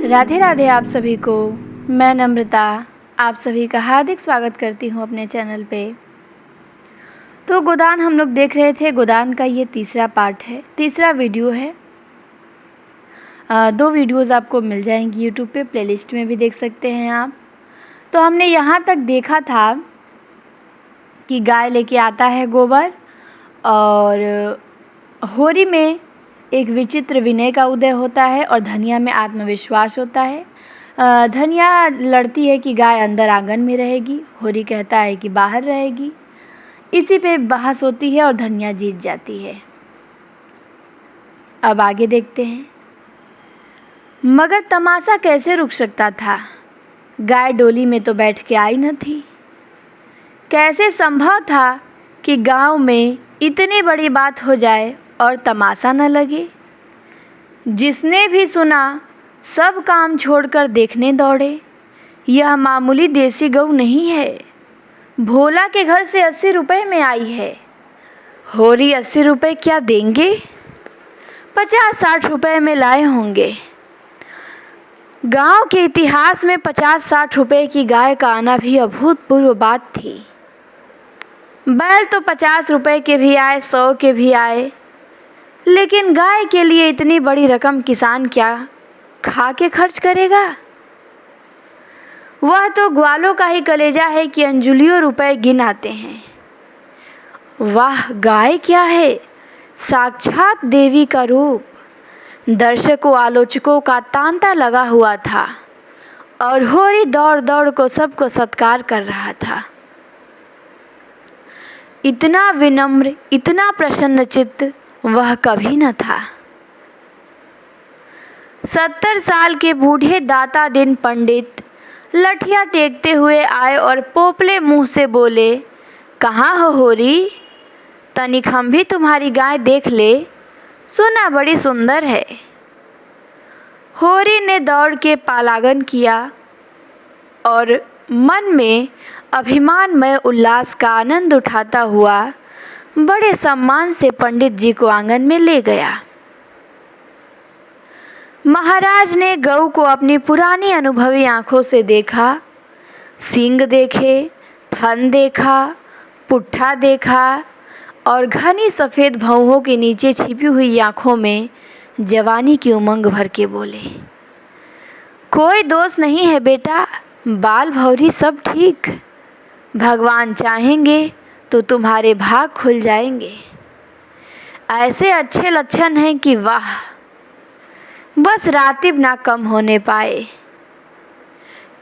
राधे राधे आप सभी को। मैं नम्रता आप सभी का हार्दिक स्वागत करती हूँ अपने चैनल पे। तो गोदान हम लोग देख रहे थे। गोदान का ये तीसरा पार्ट है, तीसरा वीडियो है। 2 वीडियोज़ आपको मिल जाएंगी यूट्यूब पे, प्लेलिस्ट में भी देख सकते हैं आप। तो हमने यहाँ तक देखा था कि गाय लेके आता है गोबर और होरी में एक विचित्र विनय का उदय होता है और धनिया में आत्मविश्वास होता है। धनिया लड़ती है कि गाय अंदर आंगन में रहेगी, होरी कहता है कि बाहर रहेगी। इसी पे बहस होती है और धनिया जीत जाती है। अब आगे देखते हैं। मगर तमाशा कैसे रुक सकता था? गाय डोली में तो बैठ के आई न थी। कैसे संभव था कि गांव में इतनी बड़ी बात हो जाए और तमाशा न लगे? जिसने भी सुना सब काम छोड़कर देखने दौड़े। यह मामूली देसी गऊ नहीं है, भोला के घर से 80 रुपए में आई है। होरी 80 रुपए क्या देंगे? 50-60 रुपए में लाए होंगे। गांव के इतिहास में 50-60 रुपए की गाय का आना भी अभूतपूर्व बात थी। बैल तो 50 रुपए के भी आए, 100 के भी आए, लेकिन गाय के लिए इतनी बड़ी रकम किसान क्या खा के खर्च करेगा? वह तो ग्वालों का ही कलेजा है कि अंजुलियों रुपए गिन आते हैं। वाह, गाय क्या है? साक्षात देवी का रूप। दर्शकों आलोचकों का तांता लगा हुआ था और होरी दौड़ दौड़ को सबको सत्कार कर रहा था। इतना विनम्र, इतना प्रसन्नचित्त वह कभी न था। 70 साल के बूढ़े दाता दिन पंडित लठिया टेकते हुए आए और पोपले मुंह से बोले, कहाँ हो होरी? तनिक हम भी तुम्हारी गाय देख ले, सुना बड़ी सुंदर है। होरी ने दौड़ के पालागन किया और मन में अभिमानमय उल्लास का आनंद उठाता हुआ बड़े सम्मान से पंडित जी को आंगन में ले गया। महाराज ने गऊ को अपनी पुरानी अनुभवी आंखों से देखा। सींग देखे, थन देखा, पुट्ठा देखा और घनी सफ़ेद भौहों के नीचे छिपी हुई आंखों में जवानी की उमंग भर के बोले, कोई दोष नहीं है बेटा, बाल भौरी सब ठीक। भगवान चाहेंगे तो तुम्हारे भाग खुल जाएंगे। ऐसे अच्छे लक्षण हैं कि वाह, बस रातिब ना कम होने पाए।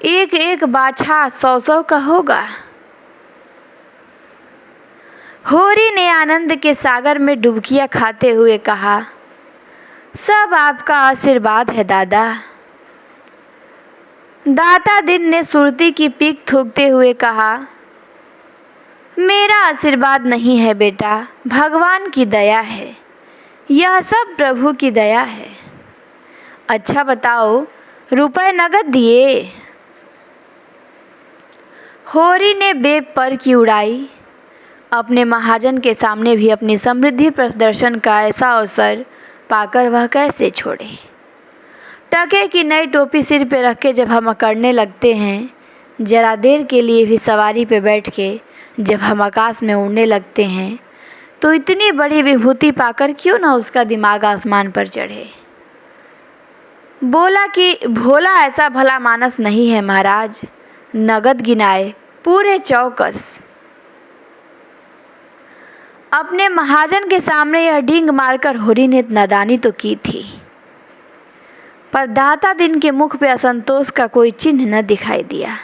एक एक बाछा 100-100 का होगा। होरी ने आनंद के सागर में डुबकियां खाते हुए कहा, सब आपका आशीर्वाद है दादा। दाता दिन ने सुरती की पीक थूकते हुए कहा, मेरा आशीर्वाद नहीं है बेटा, भगवान की दया है। यह सब प्रभु की दया है। अच्छा बताओ, रुपए नगद दिए? होरी ने बेब पर की उड़ाई। अपने महाजन के सामने भी अपनी समृद्धि प्रदर्शन का ऐसा अवसर पाकर वह कैसे छोड़े। टके की नई टोपी सिर पे रख के जब हम अकड़ने लगते हैं, जरा देर के लिए भी सवारी पे बैठ के जब हम आकाश में उड़ने लगते हैं, तो इतनी बड़ी विभूति पाकर क्यों ना उसका दिमाग आसमान पर चढ़े। बोला कि भोला ऐसा भला मानस नहीं है महाराज, नगद गिनाए पूरे चौकस। अपने महाजन के सामने यह डींग मारकर होरी ने नादानी तो की थी, पर दाता दिन के मुख पे असंतोष का कोई चिन्ह न दिखाई दिया।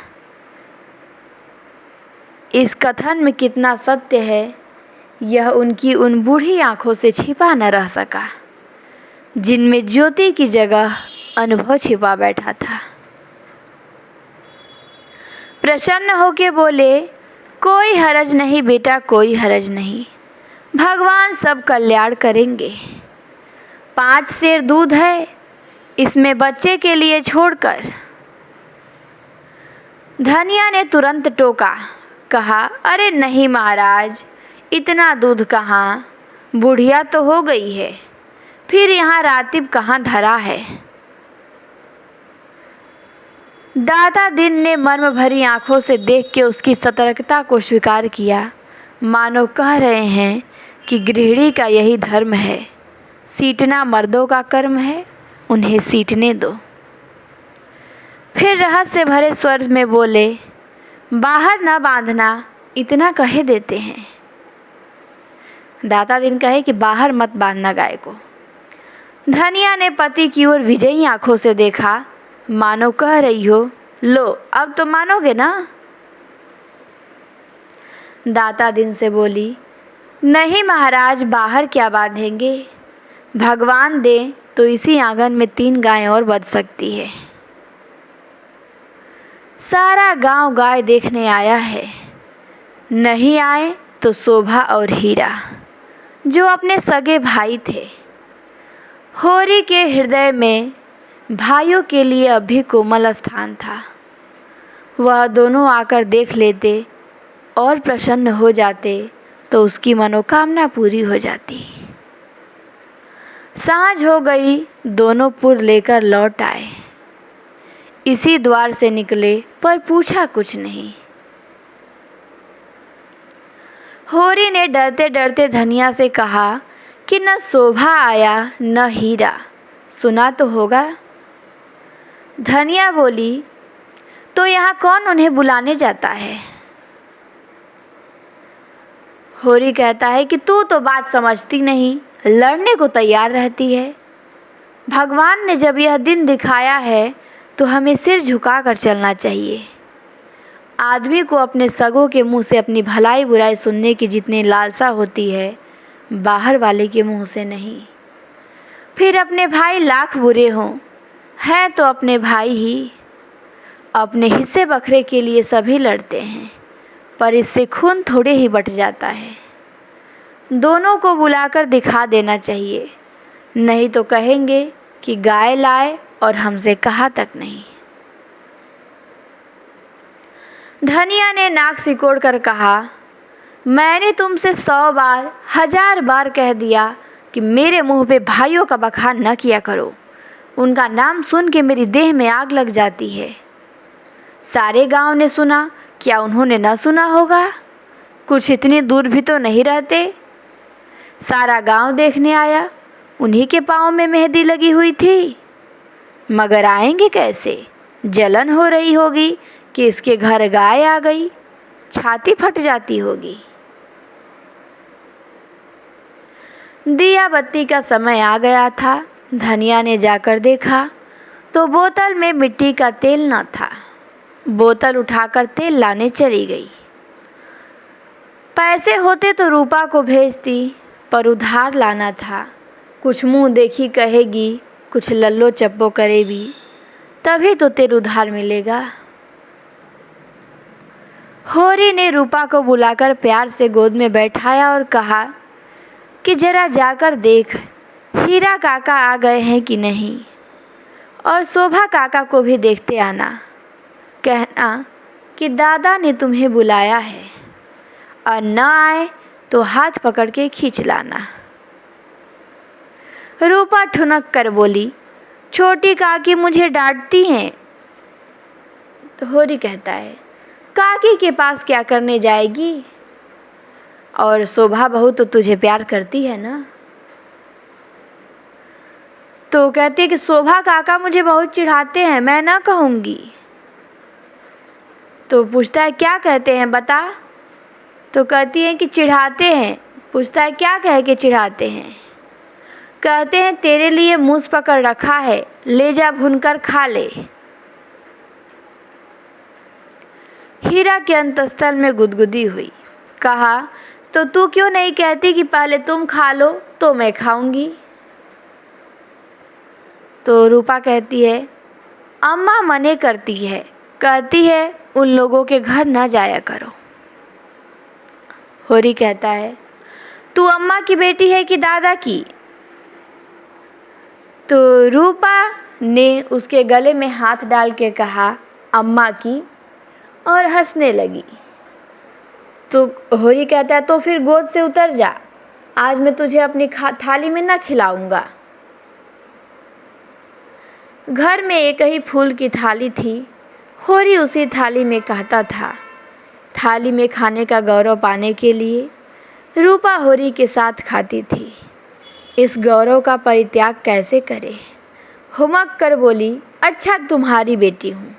इस कथन में कितना सत्य है, यह उनकी उन बूढ़ी आंखों से छिपा न रह सका, जिनमें ज्योति की जगह अनुभव छिपा बैठा था। प्रसन्न होके बोले, कोई हरज नहीं बेटा, कोई हरज नहीं, भगवान सब कल्याण करेंगे। 5 सेर दूध है, इसमें बच्चे के लिए छोड़कर। धनिया ने तुरंत टोका, कहा, अरे नहीं महाराज, इतना दूध कहाँ, बुढ़िया तो हो गई है, फिर यहाँ रातिब कहाँ धरा है। दाता दिन ने मर्म भरी आंखों से देख के उसकी सतर्कता को स्वीकार किया, मानो कह रहे हैं कि गृहिणी का यही धर्म है, सीटना मर्दों का कर्म है, उन्हें सीटने दो। फिर रहस्य भरे स्वर में बोले, बाहर न बांधना, इतना कहे देते हैं। दाता दिन कहे कि बाहर मत बांधना गाय को। धनिया ने पति की ओर विजयी आंखों से देखा, मानो कह रही हो, लो अब तो मानोगे ना। दाता दिन से बोली, नहीं महाराज, बाहर क्या बांधेंगे, भगवान दे तो इसी आंगन में 3 गायें और बच सकती है। सारा गांव गाय देखने आया है, नहीं आए तो शोभा और हीरा, जो अपने सगे भाई थे। होरी के हृदय में भाइयों के लिए अब भी कोमल स्थान था। वह दोनों आकर देख लेते और प्रसन्न हो जाते तो उसकी मनोकामना पूरी हो जाती। सांझ हो गई, दोनों पुर लेकर लौट आए। इसी द्वार से निकले पर पूछा कुछ नहीं। होरी ने डरते डरते धनिया से कहा कि न शोभा आया न हीरा, सुना तो होगा। धनिया बोली, तो यहाँ कौन उन्हें बुलाने जाता है। होरी कहता है कि तू तो बात समझती नहीं, लड़ने को तैयार रहती है। भगवान ने जब यह दिन दिखाया है तो हमें सिर झुकाकर चलना चाहिए। आदमी को अपने सगों के मुंह से अपनी भलाई बुराई सुनने की जितनी लालसा होती है, बाहर वाले के मुंह से नहीं। फिर अपने भाई लाख बुरे हों, हैं तो अपने भाई ही। अपने हिस्से बखरे के लिए सभी लड़ते हैं, पर इससे खून थोड़े ही बट जाता है। दोनों को बुलाकर दिखा देना चाहिए, नहीं तो कहेंगे कि गाय लाए और हमसे कहा तक नहीं। धनिया ने नाक सिकोड़ कर कहा, मैंने तुमसे 100 बार 1000 बार कह दिया कि मेरे मुंह पे भाइयों का बखान न किया करो। उनका नाम सुन के मेरी देह में आग लग जाती है। सारे गांव ने सुना, क्या उन्होंने न सुना होगा। कुछ इतनी दूर भी तो नहीं रहते। सारा गांव देखने आया, उन्हीं के पाँव में मेहंदी लगी हुई थी। मगर आएंगे कैसे। जलन हो रही होगी कि इसके घर गाय आ गई, छाती फट जाती होगी। दिया बत्ती का समय आ गया था। धनिया ने जाकर देखा तो बोतल में मिट्टी का तेल न था। बोतल उठाकर तेल लाने चली गई। पैसे होते तो रूपा को भेजती, पर उधार लाना था। कुछ मुंह देखी कहेगी, कुछ लल्लो चप्पो करेगी, तभी तो तेरे उधार मिलेगा। होरी ने रूपा को बुलाकर प्यार से गोद में बैठाया और कहा कि जरा जाकर देख, हीरा काका आ गए हैं कि नहीं, और शोभा काका को भी देखते आना। कहना कि दादा ने तुम्हें बुलाया है, और न आए तो हाथ पकड़ के खींच लाना। रूपा ठुनक कर बोली, छोटी काकी मुझे डांटती हैं। तो होरी कहता है, काकी के पास क्या करने जाएगी, और शोभा बहू तो तुझे प्यार करती है ना। तो कहती है कि शोभा काका मुझे बहुत चिढ़ाते हैं, मैं ना कहूँगी। तो पूछता है, क्या कहते हैं बता। तो कहती है कि चिढ़ाते हैं। पूछता है, क्या कह के चिढ़ाते हैं। कहते हैं, तेरे लिए मूस पकड़ रखा है, ले जा भुनकर खा ले। हीरा के अंतस्थल में गुदगुदी हुई। कहा, तो तू क्यों नहीं कहती कि पहले तुम खा लो तो मैं खाऊंगी। तो रूपा कहती है, अम्मा मने करती है, कहती है उन लोगों के घर ना जाया करो। होरी कहता है, तू अम्मा की बेटी है कि दादा की। तो रूपा ने उसके गले में हाथ डाल के कहा, अम्मा की, और हंसने लगी। तो होरी कहता है, तो फिर गोद से उतर जा, आज मैं तुझे अपनी थाली में न खिलाऊंगा। घर में एक ही फूल की थाली थी। होरी उसी थाली में कहता था। थाली में खाने का गौरव पाने के लिए रूपा होरी के साथ खाती थी। इस गौरव का परित्याग कैसे करे? हुमक कर बोली, अच्छा तुम्हारी बेटी हूँ।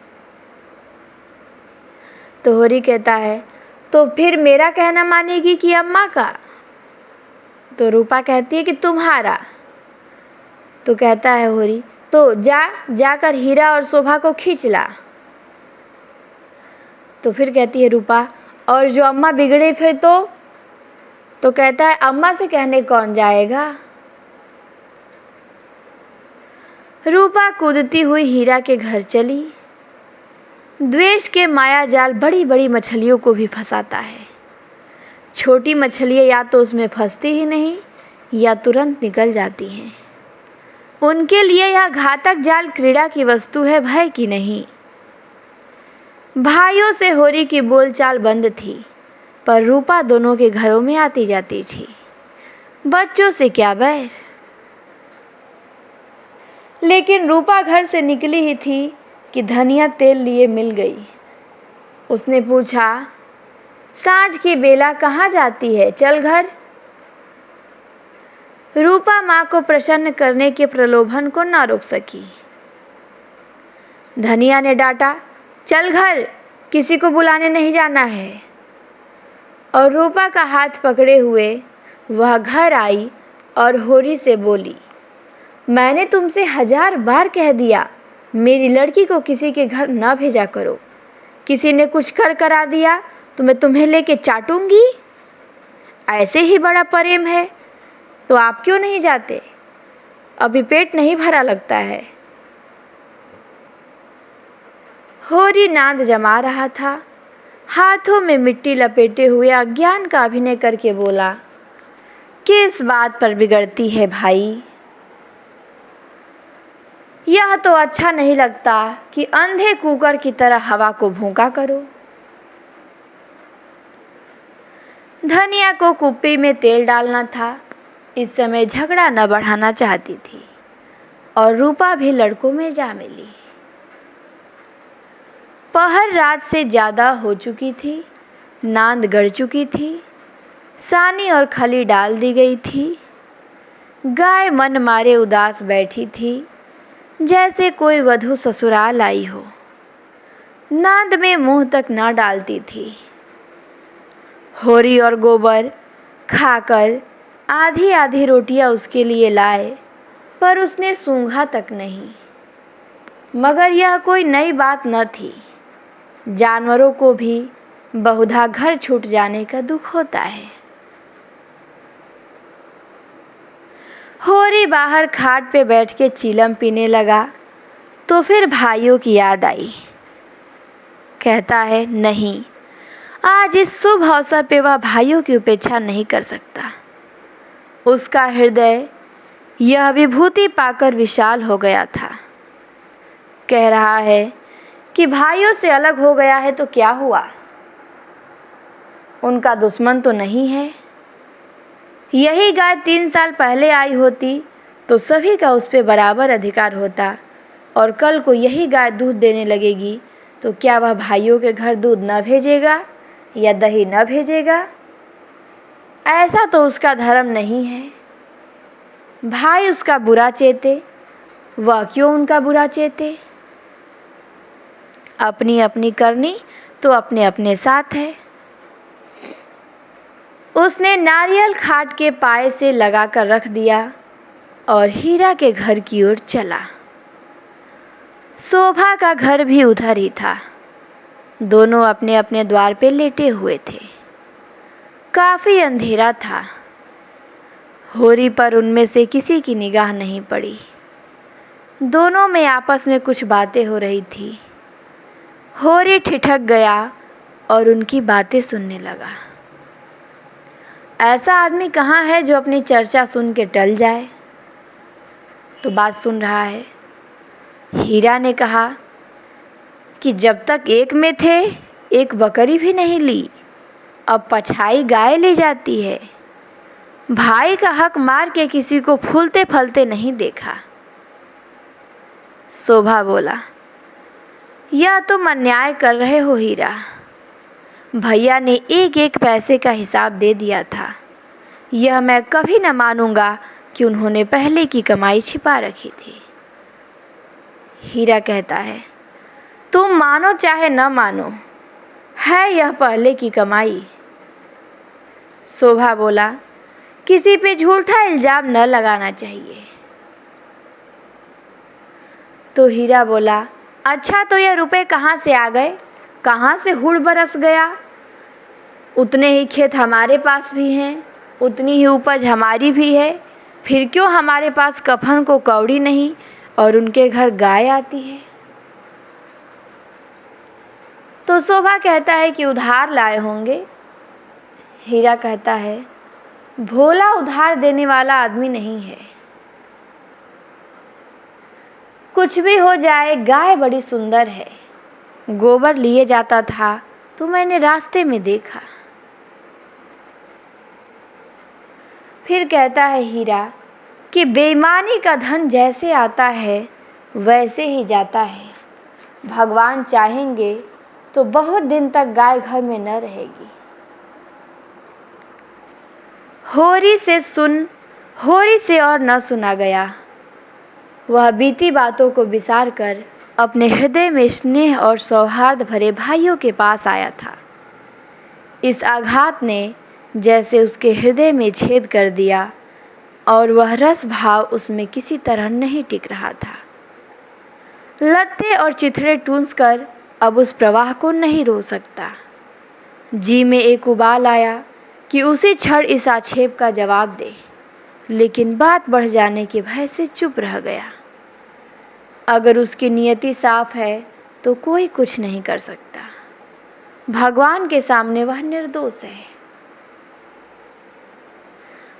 तो होरी कहता है, तो फिर मेरा कहना मानेगी कि अम्मा का? तो रूपा कहती है कि तुम्हारा। तो कहता है होरी, तो जाकर हीरा और शोभा को खींच ला। तो फिर कहती है रूपा, और जो अम्मा बिगड़े फिर तो कहता है अम्मा से कहने कौन जाएगा। रूपा कूदती हुई हीरा के घर चली। द्वेष के माया जाल बड़ी बड़ी मछलियों को भी फंसाता है। छोटी मछलियाँ या तो उसमें फंसती ही नहीं या तुरंत निकल जाती हैं। उनके लिए यह घातक जाल क्रीड़ा की वस्तु है, भय की नहीं। भाइयों से होरी की बोलचाल बंद थी, पर रूपा दोनों के घरों में आती जाती थी। बच्चों से क्या बैर। लेकिन रूपा घर से निकली ही थी कि धनिया तेल लिए मिल गई। उसने पूछा, सांझ की बेला कहाँ जाती है, चल घर। रूपा माँ को प्रसन्न करने के प्रलोभन को ना रोक सकी। धनिया ने डांटा, चल घर, किसी को बुलाने नहीं जाना है। और रूपा का हाथ पकड़े हुए वह घर आई और होरी से बोली, मैंने तुमसे 1000 बार कह दिया मेरी लड़की को किसी के घर ना भेजा करो। किसी ने कुछ करा दिया तो मैं तुम्हें लेके चाटूंगी। ऐसे ही बड़ा प्रेम है तो आप क्यों नहीं जाते? अभी पेट नहीं भरा लगता है। होरी नाद जमा रहा था। हाथों में मिट्टी लपेटे हुए अज्ञान का अभिनय करके बोला, किस बात पर बिगड़ती है भाई? यह तो अच्छा नहीं लगता कि अंधे कुकर की तरह हवा को भूखा करो। धनिया को कुप्पी में तेल डालना था। इस समय झगड़ा न बढ़ाना चाहती थी और रूपा भी लड़कों में जा मिली। पहर रात से ज़्यादा हो चुकी थी। नांद गड़ चुकी थी। सानी और खली डाल दी गई थी। गाय मन मारे उदास बैठी थी, जैसे कोई वधू ससुराल आई हो। नांद में मुंह तक न डालती थी। होरी और गोबर खाकर आधी आधी रोटियां उसके लिए लाए, पर उसने सूंघा तक नहीं। मगर यह कोई नई बात न थी। जानवरों को भी बहुधा घर छूट जाने का दुख होता है। होरी बाहर खाट पे बैठ के चीलम पीने लगा तो फिर भाइयों की याद आई। कहता है, नहीं, आज इस शुभ अवसर पे वह भाइयों की उपेक्षा नहीं कर सकता। उसका हृदय यह विभूति पाकर विशाल हो गया था। कह रहा है कि भाइयों से अलग हो गया है तो क्या हुआ? उनका दुश्मन तो नहीं है। यही गाय 3 साल पहले आई होती तो सभी का उस पर बराबर अधिकार होता, और कल को यही गाय दूध देने लगेगी तो क्या वह भाइयों के घर दूध न भेजेगा या दही न भेजेगा? ऐसा तो उसका धर्म नहीं है। भाई उसका बुरा चेते, वह क्यों उनका बुरा चेते? अपनी अपनी करनी तो अपने अपने साथ है। उसने नारियल खाट के पाए से लगाकर रख दिया और हीरा के घर की ओर चला। शोभा का घर भी उधर ही था। दोनों अपने अपने द्वार पे लेटे हुए थे। काफी अंधेरा था। होरी पर उनमें से किसी की निगाह नहीं पड़ी। दोनों में आपस में कुछ बातें हो रही थी। होरी ठिठक गया और उनकी बातें सुनने लगा। ऐसा आदमी कहाँ है जो अपनी चर्चा सुन के टल जाए? तो बात सुन रहा है। हीरा ने कहा कि जब तक एक में थे एक बकरी भी नहीं ली, अब पछाई गाय ले जाती है। भाई का हक मार के किसी को फूलते फलते नहीं देखा। शोभा बोला, यह तुम अन्याय कर रहे हो हीरा। भैया ने एक एक पैसे का हिसाब दे दिया था। यह मैं कभी न मानूंगा कि उन्होंने पहले की कमाई छिपा रखी थी। हीरा कहता है, तुम मानो चाहे न मानो, है यह पहले की कमाई। शोभा बोला, किसी पे झूठा इल्जाम न लगाना चाहिए। तो हीरा बोला, अच्छा तो यह रुपए कहाँ से आ गए, कहाँ से हुड़ बरस गया? उतने ही खेत हमारे पास भी हैं, उतनी ही उपज हमारी भी है, फिर क्यों हमारे पास कफन को कौड़ी नहीं और उनके घर गाय आती है? तो शोभा कहता है कि उधार लाए होंगे। हीरा कहता है, भोला उधार देने वाला आदमी नहीं है। कुछ भी हो जाए, गाय बड़ी सुंदर है। गोबर लिए जाता था तो मैंने रास्ते में देखा। फिर कहता है हीरा कि बेईमानी का धन जैसे आता है वैसे ही जाता है। भगवान चाहेंगे तो बहुत दिन तक गाय घर में न रहेगी। होरी से और न सुना गया। वह बीती बातों को विसार कर अपने हृदय में स्नेह और सौहार्द भरे भाइयों के पास आया था। इस आघात ने जैसे उसके हृदय में छेद कर दिया और वह रस भाव उसमें किसी तरह नहीं टिक रहा था। लत्ते और चिथड़े टूंस कर अब उस प्रवाह को नहीं रो सकता। जी में एक उबाल आया कि उसी क्षण इस आक्षेप का जवाब दे, लेकिन बात बढ़ जाने के भय से चुप रह गया। अगर उसकी नियति साफ है तो कोई कुछ नहीं कर सकता। भगवान के सामने वह निर्दोष है।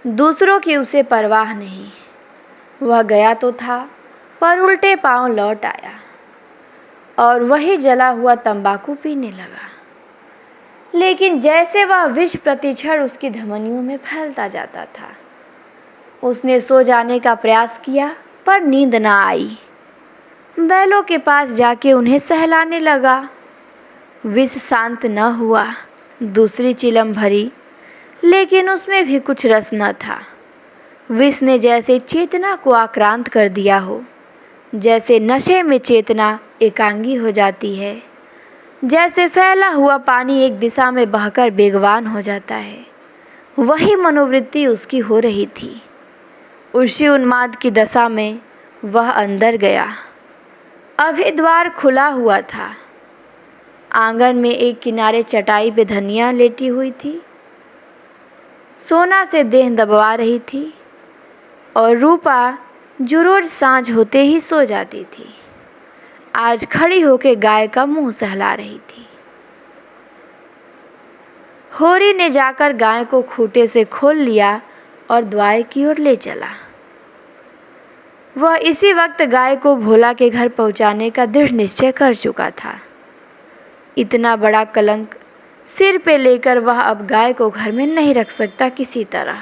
दूसरों की उसे परवाह नहीं। वह गया तो था पर उल्टे पांव लौट आया और वही जला हुआ तंबाकू पीने लगा। लेकिन जैसे वह विष प्रतिक्षण उसकी धमनियों में फैलता जाता था। उसने सो जाने का प्रयास किया पर नींद न आई। बैलों के पास जाके उन्हें सहलाने लगा। विष शांत न हुआ। दूसरी चिलम भरी, लेकिन उसमें भी कुछ रस न था। विष ने जैसे चेतना को आक्रांत कर दिया हो, जैसे नशे में चेतना एकांगी हो जाती है, जैसे फैला हुआ पानी एक दिशा में बहकर बेगवान हो जाता है, वही मनोवृत्ति उसकी हो रही थी। उसी उन्माद की दशा में वह अंदर गया। अभी द्वार खुला हुआ था। आंगन में एक किनारे चटाई पे धनिया लेटी हुई थी। सोना से देह दबवा रही थी और रूपा जो रोज सांझ होते ही सो जाती थी, आज खड़ी होकर गाय का मुंह सहला रही थी। होरी ने जाकर गाय को खूंटे से खोल लिया और द्वार की ओर ले चला। वह इसी वक्त गाय को भोला के घर पहुंचाने का दृढ़ निश्चय कर चुका था। इतना बड़ा कलंक सिर पे लेकर वह अब गाय को घर में नहीं रख सकता किसी तरह।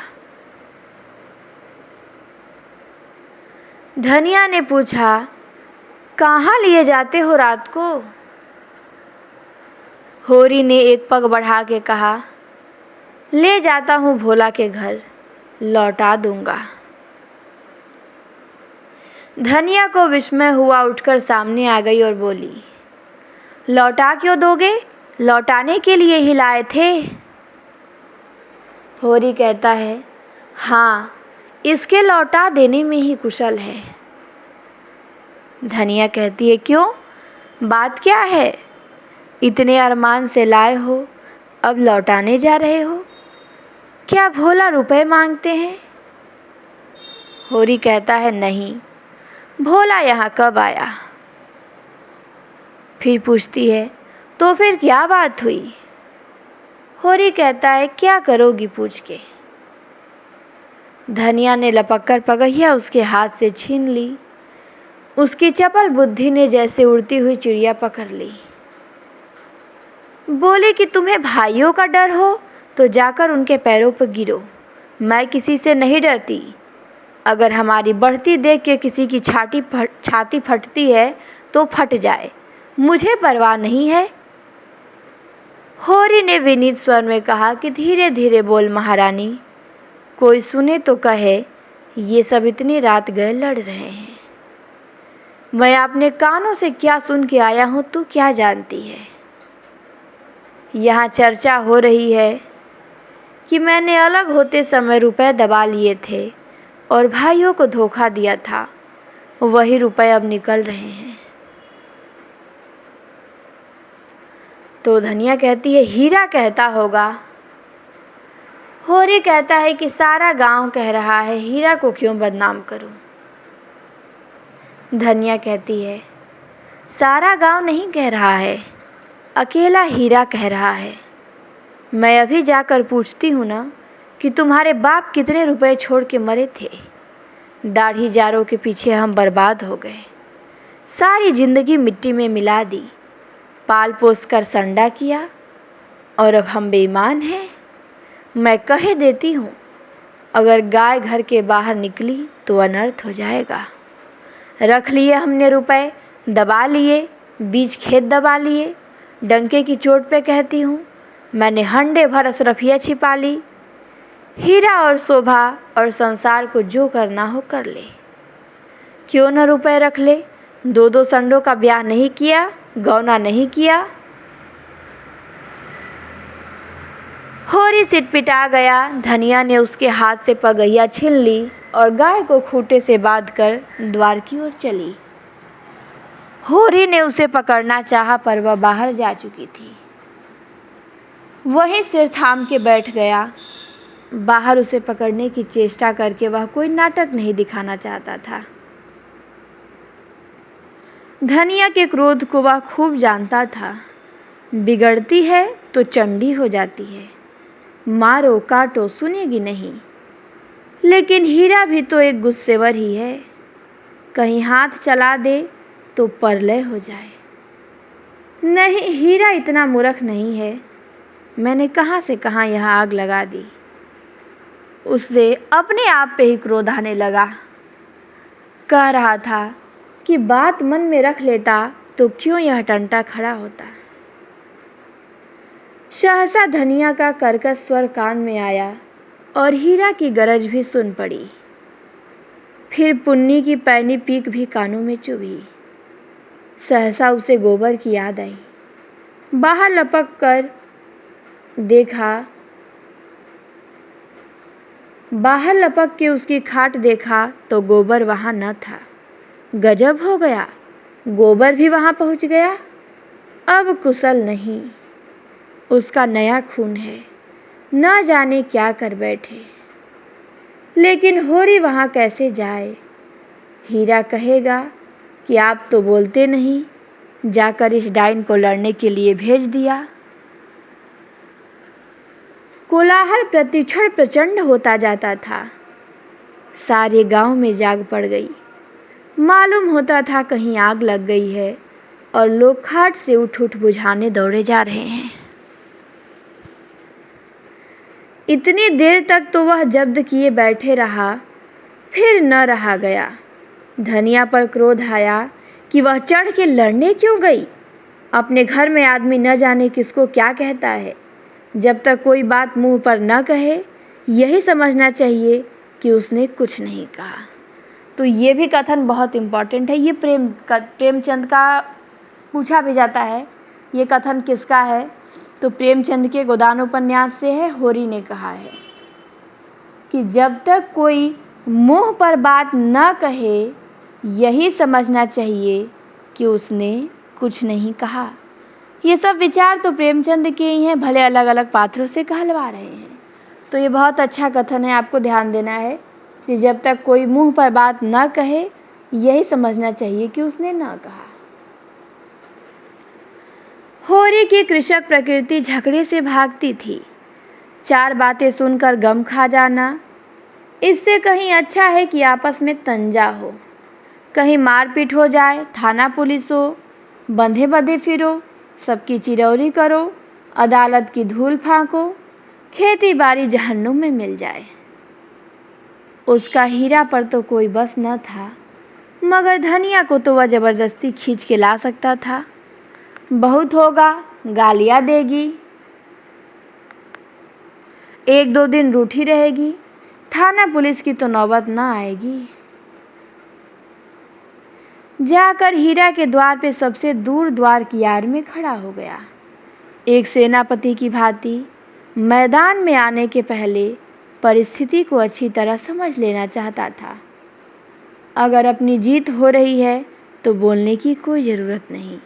धनिया ने पूछा, कहाँ लिए जाते हो रात को? होरी ने एक पग बढ़ा के कहा, ले जाता हूँ भोला के घर, लौटा दूंगा। धनिया को विस्मय हुआ, उठकर सामने आ गई और बोली, लौटा क्यों दोगे? लौटाने के लिए ही लाए थे। होरी कहता है, हाँ, इसके लौटा देने में ही कुशल है। धनिया कहती है, क्यों, बात क्या है? इतने अरमान से लाए हो, अब लौटाने जा रहे हो? क्या भोला रुपए मांगते हैं? होरी कहता है, नहीं, भोला यहाँ कब आया? फिर पूछती है, तो फिर क्या बात हुई? होरी कहता है, क्या करोगी पूछ के? धनिया ने लपक कर पगहिया उसके हाथ से छीन ली। उसकी चपल बुद्धि ने जैसे उड़ती हुई चिड़िया पकड़ ली। बोले कि तुम्हें भाइयों का डर हो तो जाकर उनके पैरों पर गिरो। मैं किसी से नहीं डरती। अगर हमारी बढ़ती देख के किसी की छाती फटती है तो फट जाए, मुझे परवाह नहीं है। होरी ने विनीत स्वर में कहा कि धीरे धीरे बोल महारानी, कोई सुने तो कहे ये सब इतनी रात गए लड़ रहे हैं। मैं अपने कानों से क्या सुन के आया हूँ तू क्या जानती है। यहाँ चर्चा हो रही है कि मैंने अलग होते समय रुपए दबा लिए थे और भाइयों को धोखा दिया था, वही रुपए अब निकल रहे हैं। तो धनिया कहती है हीरा कहता होगा। होरी कहता है कि सारा गांव कह रहा है, हीरा को क्यों बदनाम करूं। धनिया कहती है सारा गांव नहीं कह रहा है, अकेला हीरा कह रहा है। मैं अभी जाकर पूछती हूँ ना कि तुम्हारे बाप कितने रुपए छोड़ के मरे थे। दाढ़ी जारों के पीछे हम बर्बाद हो गए, सारी जिंदगी मिट्टी में मिला दी, पाल पोस कर संडा किया और अब हम बेईमान हैं। मैं कह देती हूँ अगर गाय घर के बाहर निकली तो अनर्थ हो जाएगा। रख लिए हमने रुपए, दबा लिए, बीज खेत दबा लिए। डंके की चोट पे कहती हूँ मैंने हंडे भर असरफिया छिपा ली। हीरा और शोभा और संसार को जो करना हो कर ले, क्यों न रुपए रख ले। 2-2 संडों का ब्याह नहीं किया, गौना नहीं किया। होरी सिटपिटा गया। धनिया ने उसके हाथ से पगहिया छीन ली और गाय को खूंटे से बांधकर द्वार की ओर चली। होरी ने उसे पकड़ना चाहा पर वह बाहर जा चुकी थी। वहीं सिर थाम के बैठ गया। बाहर उसे पकड़ने की चेष्टा करके वह कोई नाटक नहीं दिखाना चाहता था। धनिया के क्रोध को वह खूब जानता था। बिगड़ती है तो चंडी हो जाती है, मारो काटो सुनेगी नहीं। लेकिन हीरा भी तो एक गुस्सेवर ही है, कहीं हाथ चला दे तो परलय हो जाए। नहीं, हीरा इतना मूर्ख नहीं है। मैंने कहाँ से कहाँ यहाँ आग लगा दी। उससे अपने आप पे ही क्रोध आने लगा। कह रहा था कि बात मन में रख लेता तो क्यों यह टंटा खड़ा होता। सहसा धनिया का कर्कश स्वर कान में आया और हीरा की गरज भी सुन पड़ी। फिर पुन्नी की पैनी पीक भी कानों में चुभी। सहसा उसे गोबर की याद आई। बाहर लपक कर देखा, बाहर लपक के उसकी खाट देखा तो गोबर वहाँ न था। गजब हो गया, गोबर भी वहाँ पहुँच गया। अब कुशल नहीं, उसका नया खून है, न जाने क्या कर बैठे। लेकिन होरी वहाँ कैसे जाए। हीरा कहेगा कि आप तो बोलते नहीं, जाकर इस डाइन को लड़ने के लिए भेज दिया। कोलाहल प्रतिक्षण प्रचंड होता जाता था। सारे गांव में जाग पड़ गई। मालूम होता था कहीं आग लग गई है और लोग खाट से उठ उठ बुझाने दौड़े जा रहे हैं। इतनी देर तक तो वह जब्द किए बैठे रहा, फिर न रहा गया। धनिया पर क्रोध आया कि वह चढ़ के लड़ने क्यों गई। अपने घर में आदमी न जाने किसको क्या कहता है। जब तक कोई बात मुंह पर न कहे, यही समझना चाहिए कि उसने कुछ नहीं कहा। तो ये भी कथन बहुत इम्पॉर्टेंट है। ये प्रेमचंद का पूछा भी जाता है। ये कथन किसका है? तो प्रेमचंद के गोदान उपन्यास से है। होरी ने कहा है कि जब तक कोई मुंह पर बात न कहे, यही समझना चाहिए कि उसने कुछ नहीं कहा। ये सब विचार तो प्रेमचंद के ही हैं, भले अलग अलग पात्रों से कहलवा रहे हैं। तो ये बहुत अच्छा कथन है, आपको ध्यान देना है कि जब तक कोई मुंह पर बात न कहे, यही समझना चाहिए कि उसने न कहा। होरी की कृषक प्रकृति झगड़े से भागती थी। 4 बातें सुनकर गम खा जाना, इससे कहीं अच्छा है कि आपस में तंजा हो। कहीं मारपीट हो जाए, थाना पुलिस हो, बंधे बंधे फिरो, सबकी चिरौरी करो, अदालत की धूल फांको, खेती बाड़ी जहन्नुम में मिल जाए। उसका हीरा पर तो कोई बस न था, मगर धनिया को तो वह जबरदस्ती खींच के ला सकता था। बहुत होगा, गालियाँ देगी, 1-2 दिन रूठी रहेगी, थाना पुलिस की तो नौबत ना आएगी। जाकर हीरा के द्वार पे सबसे दूर द्वार की आड़ में खड़ा हो गया। एक सेनापति की भांति मैदान में आने के पहले परिस्थिति को अच्छी तरह समझ लेना चाहता था। अगर अपनी जीत हो रही है तो बोलने की कोई ज़रूरत नहीं,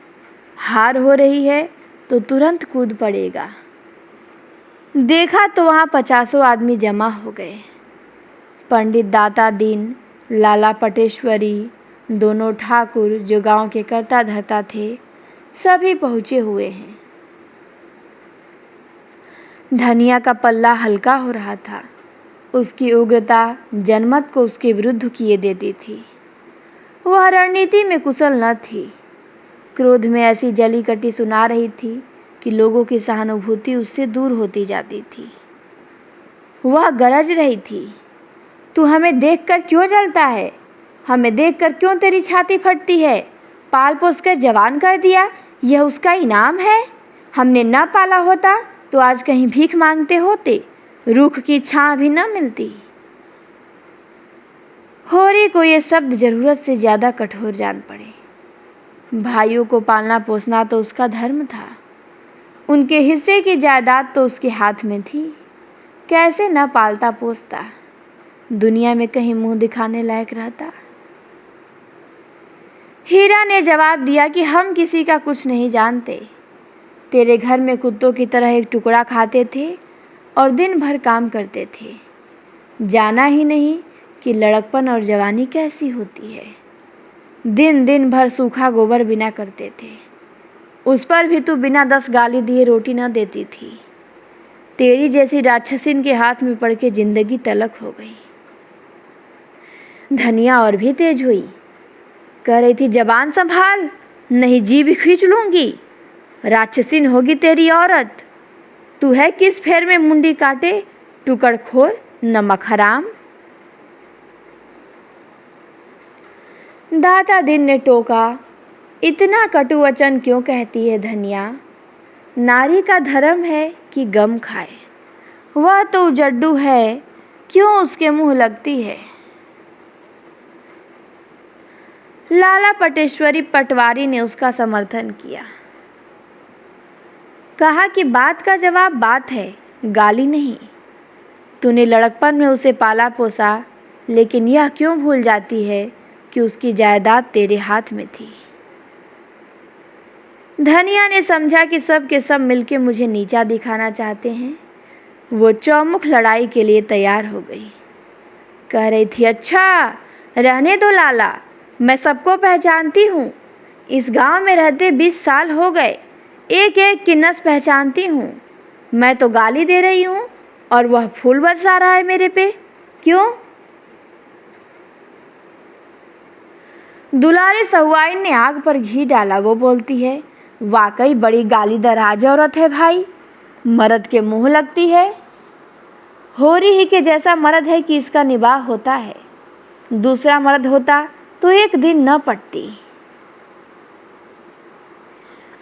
हार हो रही है तो तुरंत कूद पड़ेगा। देखा तो वहाँ 50 आदमी जमा हो गए। पंडित दाता दीन, लाला पटेश्वरी, दोनों ठाकुर जो गांव के कर्ता धर्ता थे, सभी पहुँचे हुए हैं। धनिया का पल्ला हल्का हो रहा था। उसकी उग्रता जनमत को उसके विरुद्ध किए देती थी। वह रणनीति में कुशल न थी। क्रोध में ऐसी जली कटी सुना रही थी कि लोगों की सहानुभूति उससे दूर होती जाती थी। वह गरज रही थी, तू हमें देखकर क्यों जलता है? हमें देखकर क्यों तेरी छाती फटती है? पाल पोस कर जवान कर दिया, यह उसका इनाम है। हमने न पाला होता तो आज कहीं भीख मांगते होते, रूख की छां भी न मिलती। होरी को ये शब्द जरूरत से ज्यादा कठोर जान पड़े। भाइयों को पालना पोसना तो उसका धर्म था। उनके हिस्से की जायदाद तो उसके हाथ में थी। कैसे न पालता पोसता, दुनिया में कहीं मुंह दिखाने लायक रहता। हीरा ने जवाब दिया कि हम किसी का कुछ नहीं जानते। तेरे घर में कुत्तों की तरह एक टुकड़ा खाते थे और दिन भर काम करते थे। जाना ही नहीं कि लड़कपन और जवानी कैसी होती है। दिन दिन भर सूखा गोबर बिना करते थे, उस पर भी तू बिना 10 गाली दिए रोटी न देती थी। तेरी जैसी राक्षसीन के हाथ में पड़ के जिंदगी तलक हो गई। धनिया और भी तेज हुई, कह रही थी जबान संभाल, नहीं जीभ खींच लूंगी। राक्षसीन होगी तेरी औरत। तू है किस फेर में मुंडी काटे, टुकड़खोर, नमक हराम। दाता दिन ने टोका, इतना कटु वचन क्यों कहती है धनिया? नारी का धर्म है कि गम खाए। वह तो जड्डू है, क्यों उसके मुंह लगती है? लाला पटेश्वरी पटवारी ने उसका समर्थन किया। कहा कि बात का जवाब बात है, गाली नहीं। तूने लड़कपन में उसे पाला पोसा, लेकिन यह क्यों भूल जाती है कि उसकी जायदाद तेरे हाथ में थी। धनिया ने समझा कि सब के सब मिलके मुझे नीचा दिखाना चाहते हैं। वो चौमुख लड़ाई के लिए तैयार हो गई। कह रही थी, अच्छा रहने दो लाला, मैं सबको पहचानती हूँ। इस गांव में रहते 20 साल हो गए, एक एक की नस पहचानती हूँ। मैं तो गाली दे रही हूँ और वह फूल बरसा रहा है मेरे पे, क्यों? दुलारी सहुआइन ने आग पर घी डाला। वो बोलती है, वाकई बड़ी गाली दराज औरत है भाई, मर्द के मुंह लगती है। होरी ही के जैसा मर्द है कि इसका निबाह होता है। दूसरा मर्द होता तो एक दिन न पटती।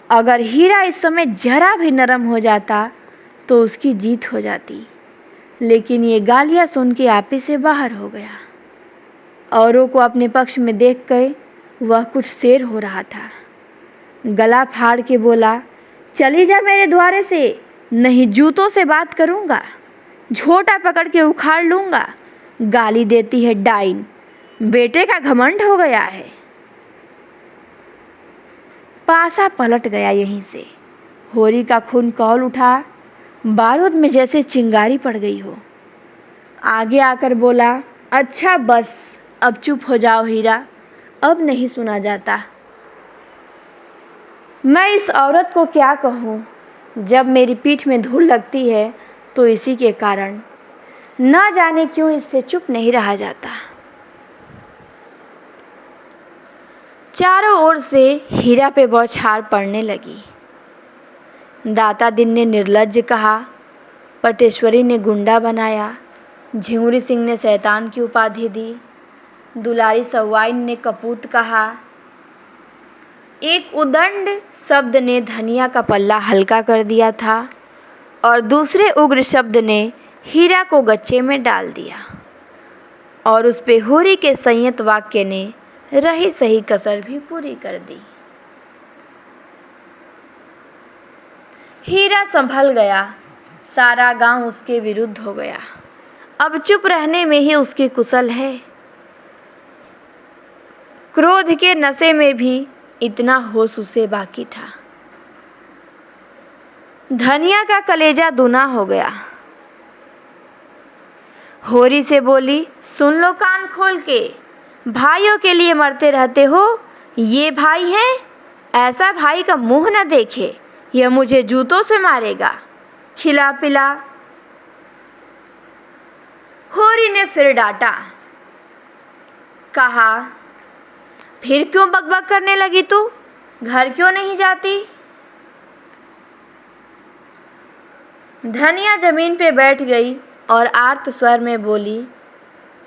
अगर हीरा इस समय जरा भी नरम हो जाता तो उसकी जीत हो जाती, लेकिन ये गालियां सुन के आपे से बाहर हो गया। औरों को अपने पक्ष में देख कर वह कुछ शेर हो रहा था। गला फाड़ के बोला, चली जा मेरे द्वारे से, नहीं जूतों से बात करूंगा, झोटा पकड़ के उखाड़ लूंगा। गाली देती है डाइन, बेटे का घमंड हो गया है। पासा पलट गया यहीं से। होरी का खून खौल उठा, बारूद में जैसे चिंगारी पड़ गई हो। आगे आकर बोला, अच्छा बस अब चुप हो जाओ हीरा, अब नहीं सुना जाता। मैं इस औरत को क्या कहूँ, जब मेरी पीठ में धूल लगती है तो इसी के कारण। ना जाने क्यों इससे चुप नहीं रहा जाता। चारों ओर से हीरा पे बौछार पड़ने लगी। दाता दिन ने निर्लज्ज कहा, पटेश्वरी ने गुंडा बनाया, झिंगुरी सिंह ने शैतान की उपाधि दी, दुलारी सहुआइन ने कपूत कहा, एक उदंड शब्द ने धनिया का पल्ला हल्का कर दिया था और दूसरे उग्र शब्द ने हीरा को गच्चे में डाल दिया और उस पे होरी के संयत वाक्य ने रही सही कसर भी पूरी कर दी। हीरा संभल गया, सारा गांव उसके विरुद्ध हो गया। अब चुप रहने में ही उसकी कुशल है। क्रोध के नशे में भी इतना होश उसे बाकी था। धनिया का कलेजा दूना हो गया। होरी से बोली, सुन लो कान खोल के, भाइयों के लिए मरते रहते हो। ये भाई हैं, ऐसा भाई का मुंह न देखे, यह मुझे जूतों से मारेगा। खिला पिला। होरी ने फिर डांटा, कहा, फिर क्यों बकबक करने लगी तू? घर क्यों नहीं जाती? धनिया जमीन पे बैठ गई और आर्त स्वर में बोली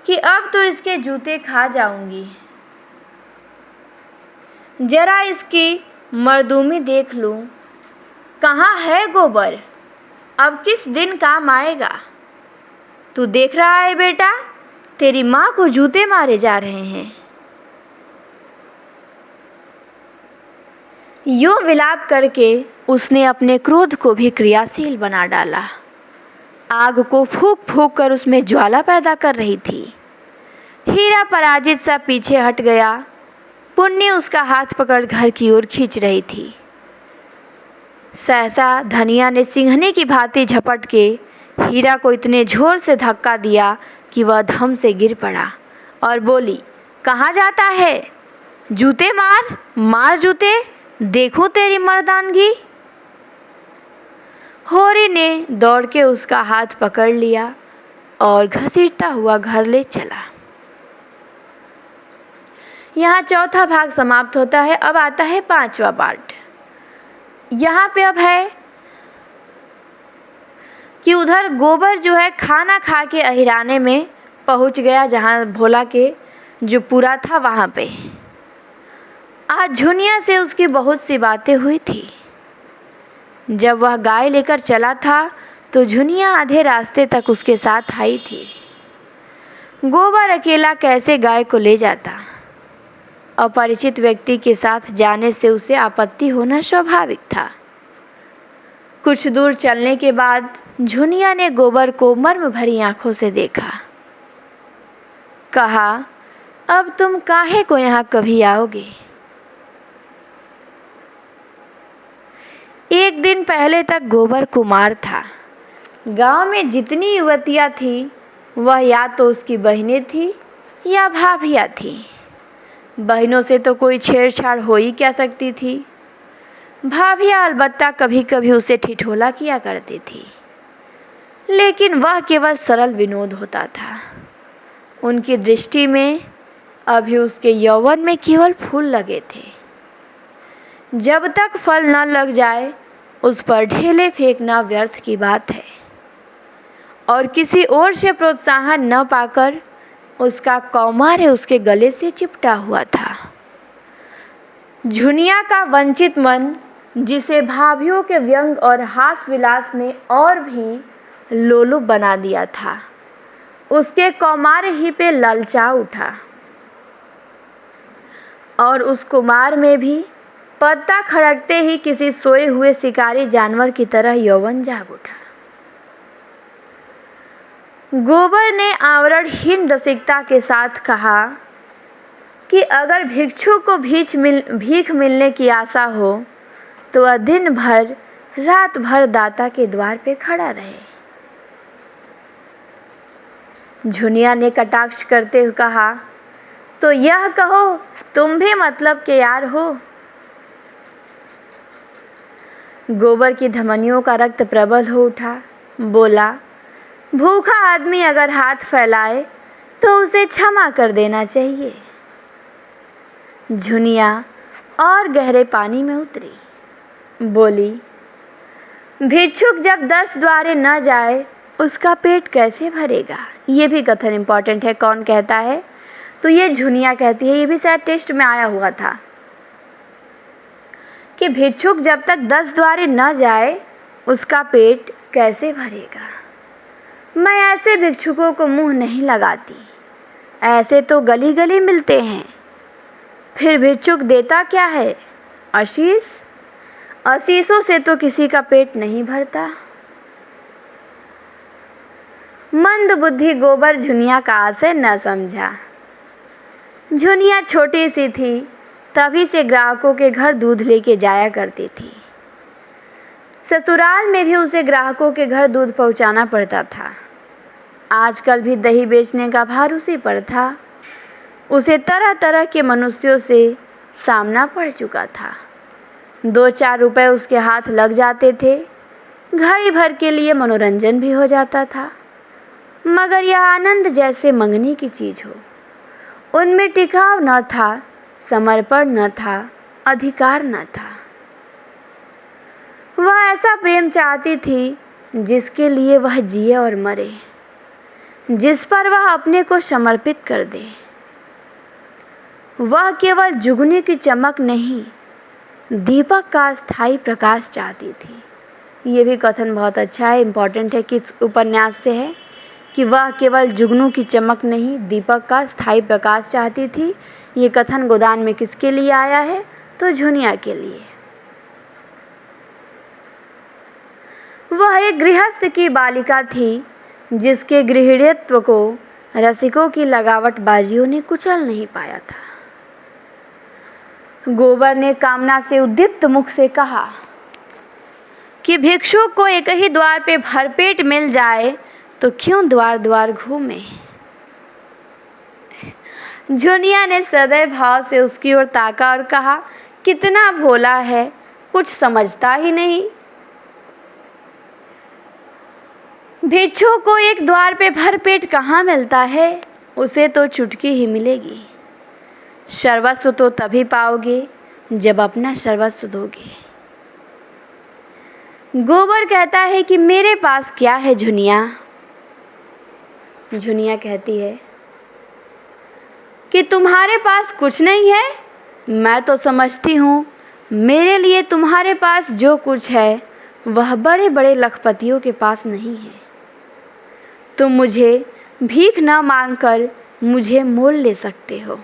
कि अब तो इसके जूते खा जाऊंगी। जरा इसकी मर्दूमी देख लूं। कहाँ है गोबर? अब किस दिन काम आएगा? तू देख रहा है बेटा, तेरी माँ को जूते मारे जा रहे हैं। यूं विलाप करके उसने अपने क्रोध को भी क्रियाशील बना डाला। आग को फूंक फूंक कर उसमें ज्वाला पैदा कर रही थी। हीरा पराजित सा पीछे हट गया। पुन्नी उसका हाथ पकड़ घर की ओर खींच रही थी। सहसा धनिया ने सिंहनी की भांति झपट के हीरा को इतने जोर से धक्का दिया कि वह धम से गिर पड़ा और बोली, कहाँ जाता है? जूते मार, मार जूते, देखूं तेरी मर्दानगी। होरी ने दौड़ के उसका हाथ पकड़ लिया और घसीटता हुआ घर ले चला। यहाँ चौथा भाग समाप्त होता है। अब आता है 5वां पार्ट। यहाँ पे अब है कि उधर गोबर जो है खाना खा के अहिराने में पहुँच गया, जहाँ भोला के जो पूरा था वहाँ पे। आज झुनिया से उसकी बहुत सी बातें हुई थी। जब वह गाय लेकर चला था तो झुनिया आधे रास्ते तक उसके साथ आई थी। गोबर अकेला कैसे गाय को ले जाता? अपरिचित व्यक्ति के साथ जाने से उसे आपत्ति होना स्वाभाविक था। कुछ दूर चलने के बाद झुनिया ने गोबर को मर्म भरी आंखों से देखा। कहा, अब तुम काहे को यहाँ कभी आओगे? एक दिन पहले तक गोबर कुमार था। गांव में जितनी युवतियाँ थी वह या तो उसकी बहनें थी या भाभियाँ थी। बहनों से तो कोई छेड़छाड़ हो ही क्या सकती थी। भाभियाँ अलबत्ता कभी कभी उसे ठिठोला किया करती थी, लेकिन वह केवल सरल विनोद होता था। उनकी दृष्टि में अभी उसके यौवन में केवल फूल लगे थे। जब तक फल न लग जाए उस पर ढेले फेंकना व्यर्थ की बात है। और किसी और से प्रोत्साहन न पाकर उसका कौमार्य उसके गले से चिपटा हुआ था। झुनिया का वंचित मन, जिसे भाभियों के व्यंग और हास विलास ने और भी लोलुप बना दिया था, उसके कौमार्य ही पे ललचा उठा। और उस कुमार में भी पत्ता खड़कते ही किसी सोए हुए शिकारी जानवर की तरह यौवन जाग उठा। गोबर ने आवरणहीन रसिकता के साथ कहा कि अगर भिक्षु को भीख मिलने की आशा हो तो वह दिन भर रात भर दाता के द्वार पे खड़ा रहे। झुनिया ने कटाक्ष करते हुए कहा, तो यह कहो तुम भी मतलब के यार हो। गोबर की धमनियों का रक्त प्रबल हो उठा। बोला, भूखा आदमी अगर हाथ फैलाए तो उसे क्षमा कर देना चाहिए। झुनिया और गहरे पानी में उतरी। बोली, भिक्षुक जब 10 द्वारे न जाए उसका पेट कैसे भरेगा? ये भी कथन इम्पॉर्टेंट है। कौन कहता है? तो ये झुनिया कहती है। ये भी शायद टेस्ट में आया हुआ था। कि भिक्षुक जब तक 10 द्वारे न जाए उसका पेट कैसे भरेगा। मैं ऐसे भिक्षुकों को मुंह नहीं लगाती, ऐसे तो गली गली मिलते हैं। फिर भिक्षुक देता क्या है? आशीष। आशीषों से तो किसी का पेट नहीं भरता। मंद बुद्धि गोबर झुनिया का आशय न समझा। झुनिया छोटी सी थी, तभी से ग्राहकों के घर दूध लेके जाया करती थी। ससुराल में भी उसे ग्राहकों के घर दूध पहुंचाना पड़ता था। आजकल भी दही बेचने का भार उसी पर था। उसे तरह तरह के मनुष्यों से सामना पड़ चुका था। 2-4 रुपए उसके हाथ लग जाते थे, घड़ी भर के लिए मनोरंजन भी हो जाता था। मगर यह आनंद जैसे मंगनी की चीज हो, उनमें टिकाव न था, समर्पण न था, अधिकार न था। वह ऐसा प्रेम चाहती थी जिसके लिए वह जिए और मरे, जिस पर वह अपने को समर्पित कर दे। वह केवल जुगनू की चमक नहीं, दीपक का स्थायी प्रकाश चाहती थी। ये भी कथन बहुत अच्छा है, इम्पॉर्टेंट है, किस उपन्यास से है कि वह केवल जुगनू की चमक नहीं, दीपक का स्थायी प्रकाश चाहती थी। ये कथन गोदान में किसके लिए आया है? तो झुनिया के लिए। वह एक गृहस्थ की बालिका थी जिसके गृहिणीत्व को रसिकों की लगावटबाजियों ने कुचल नहीं पाया था। गोबर ने कामना से उद्दीप्त मुख से कहा कि भिक्षुक को एक ही द्वार पे भरपेट मिल जाए तो क्यों द्वार द्वार घूमे। झुनिया ने सदैव भाव से उसकी ओर ताका और कहा, कितना भोला है, कुछ समझता ही नहीं। भिक्षुक को एक द्वार पे भरपेट कहाँ मिलता है, उसे तो चुटकी ही मिलेगी। सर्वस्व तो तभी पाओगे जब अपना सर्वस्व दोगे। गोबर कहता है कि मेरे पास क्या है झुनिया। झुनिया कहती है कि तुम्हारे पास कुछ नहीं है। मैं तो समझती हूँ मेरे लिए तुम्हारे पास जो कुछ है वह बड़े बड़े लखपतियों के पास नहीं है। तुम मुझे भीख न मांगकर मुझे मोल ले सकते हो।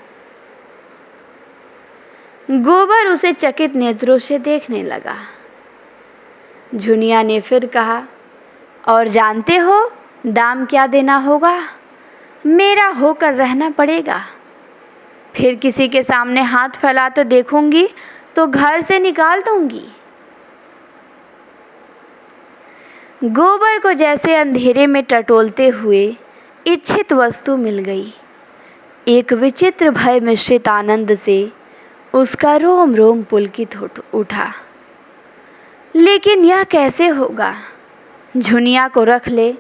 गोबर उसे चकित नेत्रों से देखने लगा। झुनिया ने फिर कहा, और जानते हो दाम क्या देना होगा? मेरा होकर रहना पड़ेगा। फिर किसी के सामने हाथ फैला तो देखूंगी तो घर से निकाल दूंगी। गोबर को जैसे अंधेरे में टटोलते हुए इच्छित वस्तु मिल गई। एक विचित्र भय मिश्रित आनंद से उसका रोम रोम पुलकित हो उठा। लेकिन यह कैसे होगा? झुनिया को रख ले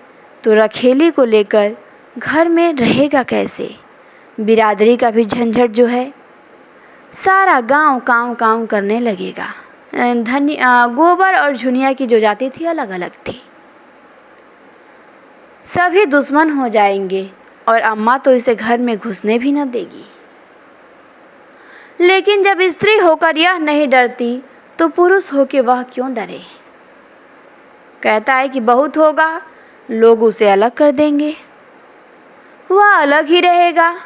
तो रखेली को लेकर घर में रहेगा कैसे? बिरादरी का भी झंझट जो है, सारा गांव काँव काँव करने लगेगा। गोबर और झुनिया की जो जाति थी अलग अलग थी। सभी दुश्मन हो जाएंगे और अम्मा तो इसे घर में घुसने भी न देगी। लेकिन जब स्त्री होकर यह नहीं डरती तो पुरुष होकर वह क्यों डरे? कहता है कि बहुत होगा, लोग उसे अलग कर देंगे, वह अलग ही रहेगा।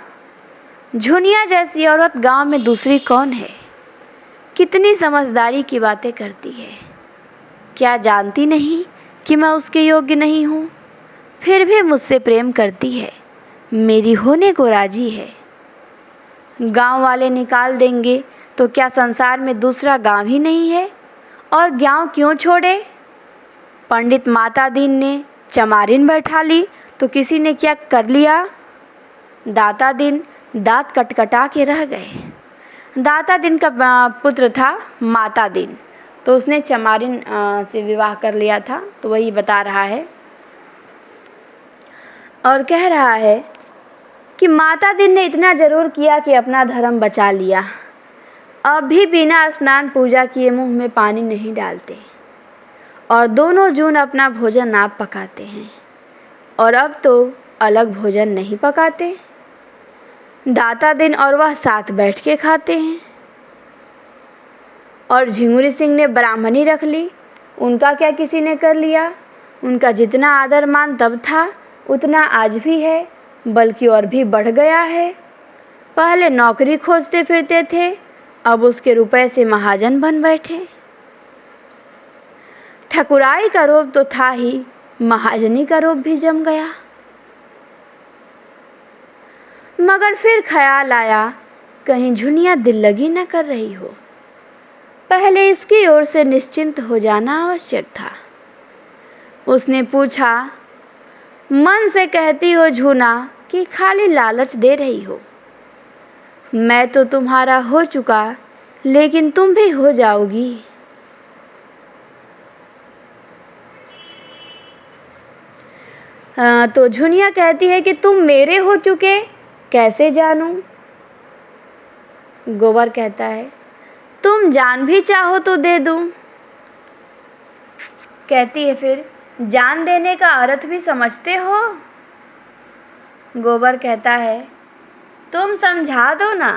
झुनिया जैसी औरत गांव में दूसरी कौन है? कितनी समझदारी की बातें करती है। क्या जानती नहीं कि मैं उसके योग्य नहीं हूँ? फिर भी मुझसे प्रेम करती है, मेरी होने को राजी है। गांव वाले निकाल देंगे तो क्या संसार में दूसरा गांव ही नहीं है? और गांव क्यों छोड़े? पंडित माता दीन ने चमारिन बैठा ली तो किसी ने क्या कर लिया? दाता दिन दांत कटकटा के रह गए। दाता दिन का पुत्र था माता दिन, तो उसने चमारिन से विवाह कर लिया था। तो वही बता रहा है और कह रहा है कि माता दिन ने इतना जरूर किया कि अपना धर्म बचा लिया। अब भी बिना स्नान पूजा किए मुंह में पानी नहीं डालते और दोनों जून अपना भोजन आप पकाते हैं। और अब तो अलग भोजन नहीं पकाते, दाता दिन और वह साथ बैठ के खाते हैं। और झिंगुरी सिंह ने ब्राह्मणी रख ली, उनका क्या किसी ने कर लिया। उनका जितना आदर मान तब था उतना आज भी है, बल्कि और भी बढ़ गया है। पहले नौकरी खोजते फिरते थे, अब उसके रुपए से महाजन बन बैठे। ठकुराई का रोब तो था ही, महाजनी का रोब भी जम गया। मगर फिर ख्याल आया कहीं झुनिया दिल लगी न कर रही हो। पहले इसकी ओर से निश्चिंत हो जाना आवश्यक था। उसने पूछा, मन से कहती हो झूना कि खाली लालच दे रही हो? मैं तो तुम्हारा हो चुका, लेकिन तुम भी हो जाओगी। तो झुनिया कहती है कि तुम मेरे हो चुके, कैसे जानूं? गोबर कहता है, तुम जान भी चाहो तो दे दूं। कहती है, फिर जान देने का अर्थ भी समझते हो? गोबर कहता है, तुम समझा दो ना।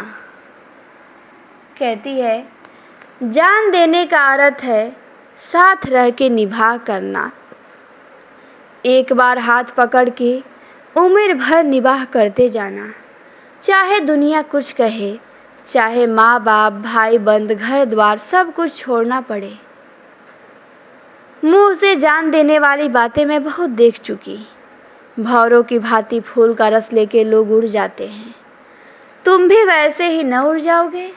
कहती है, जान देने का अर्थ है साथ रह के निभा करना। एक बार हाथ पकड़ के उम्र भर निभाह करते जाना, चाहे दुनिया कुछ कहे, चाहे माँ बाप भाई बंद घर द्वार सब कुछ छोड़ना पड़े। मुंह से जान देने वाली बातें मैं बहुत देख चुकी। भौरों की भांति फूल का रस लेके लोग उड़ जाते हैं, तुम भी वैसे ही न उड़ जाओगे?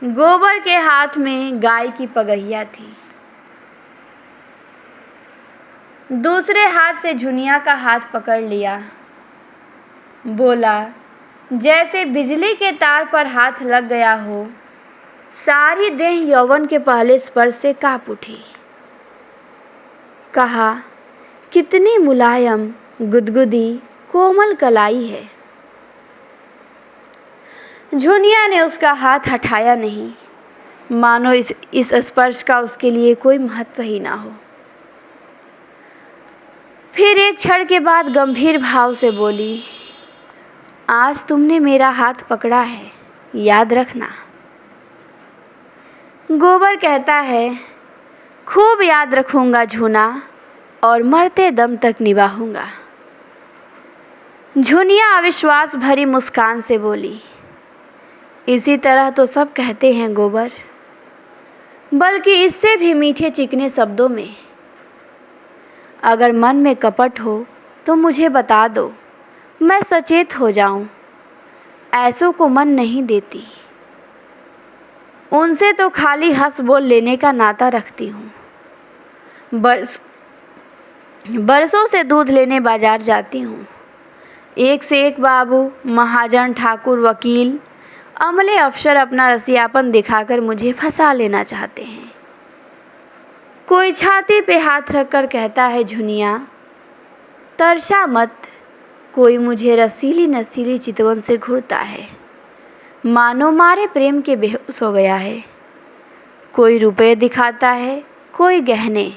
गोबर के हाथ में गाय की पगहिया थी, दूसरे हाथ से झुनिया का हाथ पकड़ लिया। बोला, जैसे बिजली के तार पर हाथ लग गया हो। सारी देह यौवन के पहले स्पर्श से कांप उठी। कहा, कितनी मुलायम गुदगुदी कोमल कलाई है। झुनिया ने उसका हाथ हटाया नहीं, मानो इस स्पर्श का उसके लिए कोई महत्व ही ना हो। फिर एक क्षण के बाद गंभीर भाव से बोली, आज तुमने मेरा हाथ पकड़ा है, याद रखना। गोबर कहता है, खूब याद रखूंगा झूना, और मरते दम तक निभाऊंगा। झुनिया अविश्वास भरी मुस्कान से बोली, इसी तरह तो सब कहते हैं गोबर, बल्कि इससे भी मीठे चिकने शब्दों में। अगर मन में कपट हो तो मुझे बता दो, मैं सचेत हो जाऊं। ऐसों को मन नहीं देती, उनसे तो खाली हंस बोल लेने का नाता रखती हूँ। बरसों से दूध लेने बाजार जाती हूँ। एक से एक बाबू, महाजन, ठाकुर, वकील, अमले अफसर अपना रसियापन दिखाकर मुझे फंसा लेना चाहते हैं। कोई छाती पे हाथ रखकर कहता है, झुनिया तरसा मत, कोई मुझे रसीली नसीली चितवन से घूरता है, मानो मारे प्रेम के बेहोश हो गया है। कोई रुपए दिखाता है, कोई गहने,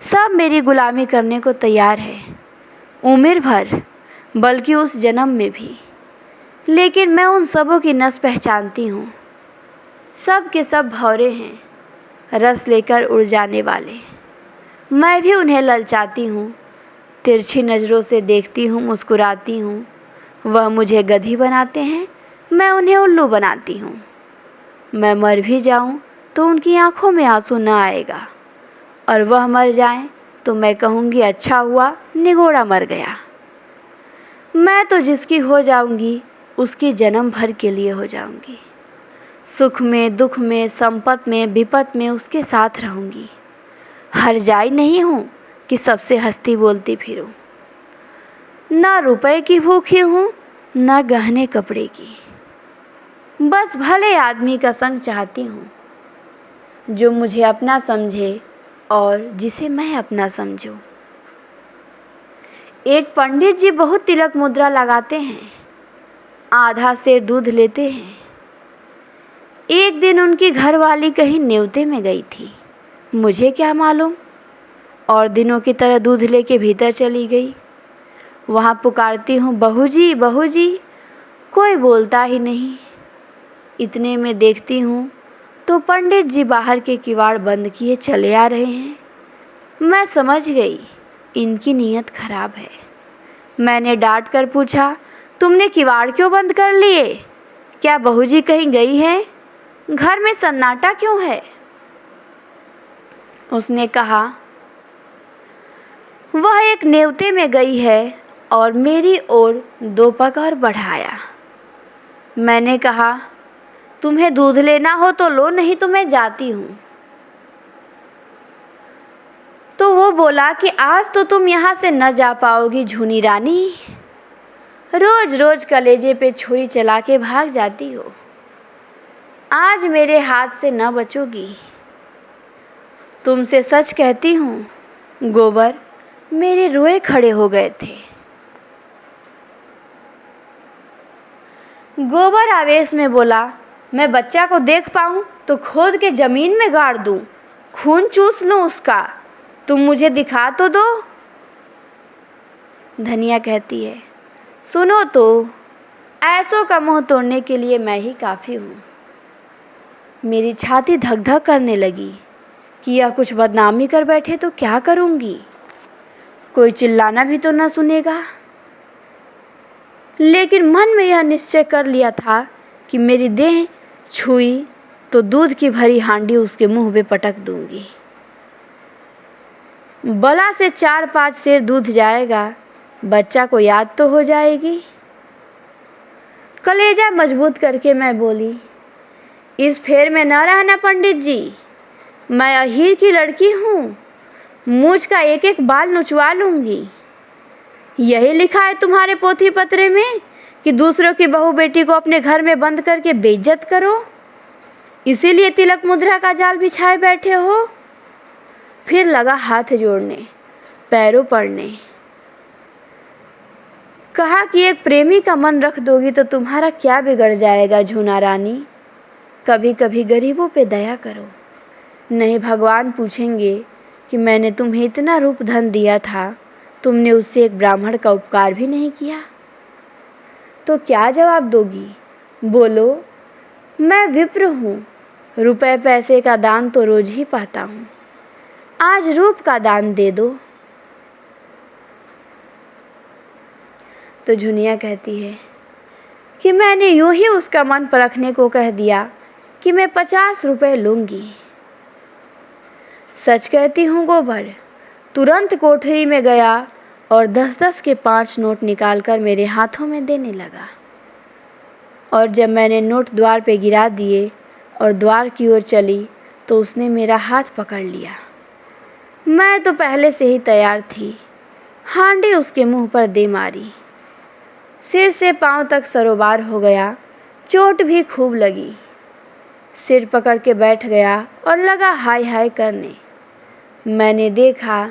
सब मेरी गुलामी करने को तैयार है, उम्र भर, बल्कि उस जन्म में भी। लेकिन मैं उन सबों की नस पहचानती हूँ, सब के सब भौरे हैं, रस लेकर उड़ जाने वाले। मैं भी उन्हें ललचाती हूँ, तिरछी नज़रों से देखती हूँ, मुस्कुराती हूँ। वह मुझे गधी बनाते हैं, मैं उन्हें उल्लू बनाती हूँ। मैं मर भी जाऊँ तो उनकी आंखों में आंसू न आएगा, और वह मर जाएं तो मैं कहूँगी, अच्छा हुआ निगोड़ा मर गया। मैं तो जिसकी हो जाऊँगी उसकी जन्म भर के लिए हो जाऊँगी। सुख में, दुख में, संपत में, विपत में उसके साथ रहूँगी। हरजाई नहीं हूँ कि सबसे हंसती बोलती फिरूँ। न रुपए की भूखी हूँ, न गहने कपड़े की। बस भले आदमी का संग चाहती हूँ, जो मुझे अपना समझे और जिसे मैं अपना समझूं। एक पंडित जी बहुत तिलक मुद्रा लगाते हैं, आधा सेर दूध लेते हैं। एक दिन उनकी घरवाली कहीं न्योते में गई थी, मुझे क्या मालूम, और दिनों की तरह दूध लेके भीतर चली गई। वहाँ पुकारती हूँ, बहू जी बहू जी, कोई बोलता ही नहीं। इतने में देखती हूँ तो पंडित जी बाहर के किवाड़ बंद किए चले आ रहे हैं। मैं समझ गई इनकी नीयत खराब है। मैंने डांट कर पूछा, तुमने किवाड़ क्यों बंद कर लिए? क्या बहू जी कहीं गई हैं? घर में सन्नाटा क्यों है? उसने कहा, वह एक नेवते में गई है और मेरी ओर 2 पग और बढ़ाया। मैंने कहा, तुम्हें दूध लेना हो तो लो, नहीं तो मैं जाती हूँ। तो वो बोला कि आज तो तुम यहाँ से न जा पाओगी झूनी रानी, रोज रोज कलेजे पे छुरी चला के भाग जाती हो, आज मेरे हाथ से न बचोगी। तुमसे सच कहती हूँ गोबर, मेरे रोए खड़े हो गए थे। गोबर आवेश में बोला, मैं बच्चा को देख पाऊँ तो खोद के जमीन में गाड़ दूँ, खून चूस लूँ उसका, तुम मुझे दिखा तो दो। धनिया कहती है, सुनो तो, ऐसों का मुंह तोड़ने के लिए मैं ही काफ़ी हूँ। मेरी छाती धक धक करने लगी कि यह कुछ बदनामी कर बैठे तो क्या करूँगी, कोई चिल्लाना भी तो न सुनेगा। लेकिन मन में यह निश्चय कर लिया था कि मेरी देह छुई तो दूध की भरी हांडी उसके मुंह पे पटक दूंगी। बला से 4-5 सेर दूध जाएगा, बच्चा को याद तो हो जाएगी। कलेजा मजबूत करके मैं बोली, इस फेर में न रहना पंडित जी, मैं अहीर की लड़की हूँ, मूछ का एक एक बाल नुचवा लूँगी। यही लिखा है तुम्हारे पोथी पत्रे में कि दूसरों की बहू बेटी को अपने घर में बंद करके बेइज्जत करो, इसीलिए तिलक मुद्रा का जाल बिछाए बैठे हो। फिर लगा हाथ जोड़ने, पैरों पड़ने। कहा कि एक प्रेमी का मन रख दोगी तो तुम्हारा क्या बिगड़ जाएगा झूना रानी, कभी कभी गरीबों पे दया करो, नहीं भगवान पूछेंगे कि मैंने तुम्हें इतना रूप धन दिया था, तुमने उससे एक ब्राह्मण का उपकार भी नहीं किया। तो क्या जवाब दोगी? बोलो, मैं विप्र हूँ, रुपए पैसे का दान तो रोज ही पाता हूँ, आज रूप का दान दे दो। तो झुनिया कहती है कि मैंने यूं ही उसका मन परखने को कह दिया कि मैं 50 रुपए लूँगी। सच कहती हूँ गोबर, तुरंत कोठरी में गया और 10-10 के 5 नोट निकालकर मेरे हाथों में देने लगा। और जब मैंने नोट द्वार पे गिरा दिए और द्वार की ओर चली तो उसने मेरा हाथ पकड़ लिया। मैं तो पहले से ही तैयार थी, हांडी उसके मुंह पर दे मारी, सिर से पांव तक सरोबार हो गया, चोट भी खूब लगी। सिर पकड़ के बैठ गया और लगा हाय हाय करने। मैंने देखा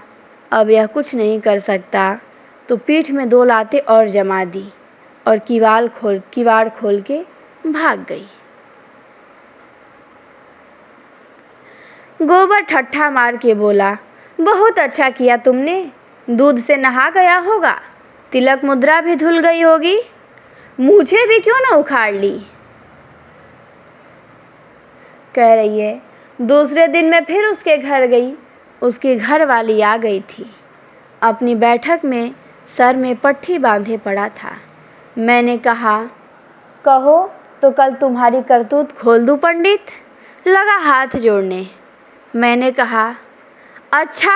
अब यह कुछ नहीं कर सकता, तो पीठ में 2 लातें और जमा दी और किवाड़ खोल के भाग गई। गोबर ठट्ठा मार के बोला, बहुत अच्छा किया तुमने, दूध से नहा गया होगा, तिलक मुद्रा भी धुल गई होगी, मुझे भी क्यों ना उखाड़ ली। कह रही है, दूसरे दिन मैं फिर उसके घर गई, उसकी घर वाली आ गई थी, अपनी बैठक में सर में पट्टी बांधे पड़ा था। मैंने कहा, कहो तो कल तुम्हारी करतूत खोल दूं पंडित। लगा हाथ जोड़ने। मैंने कहा, अच्छा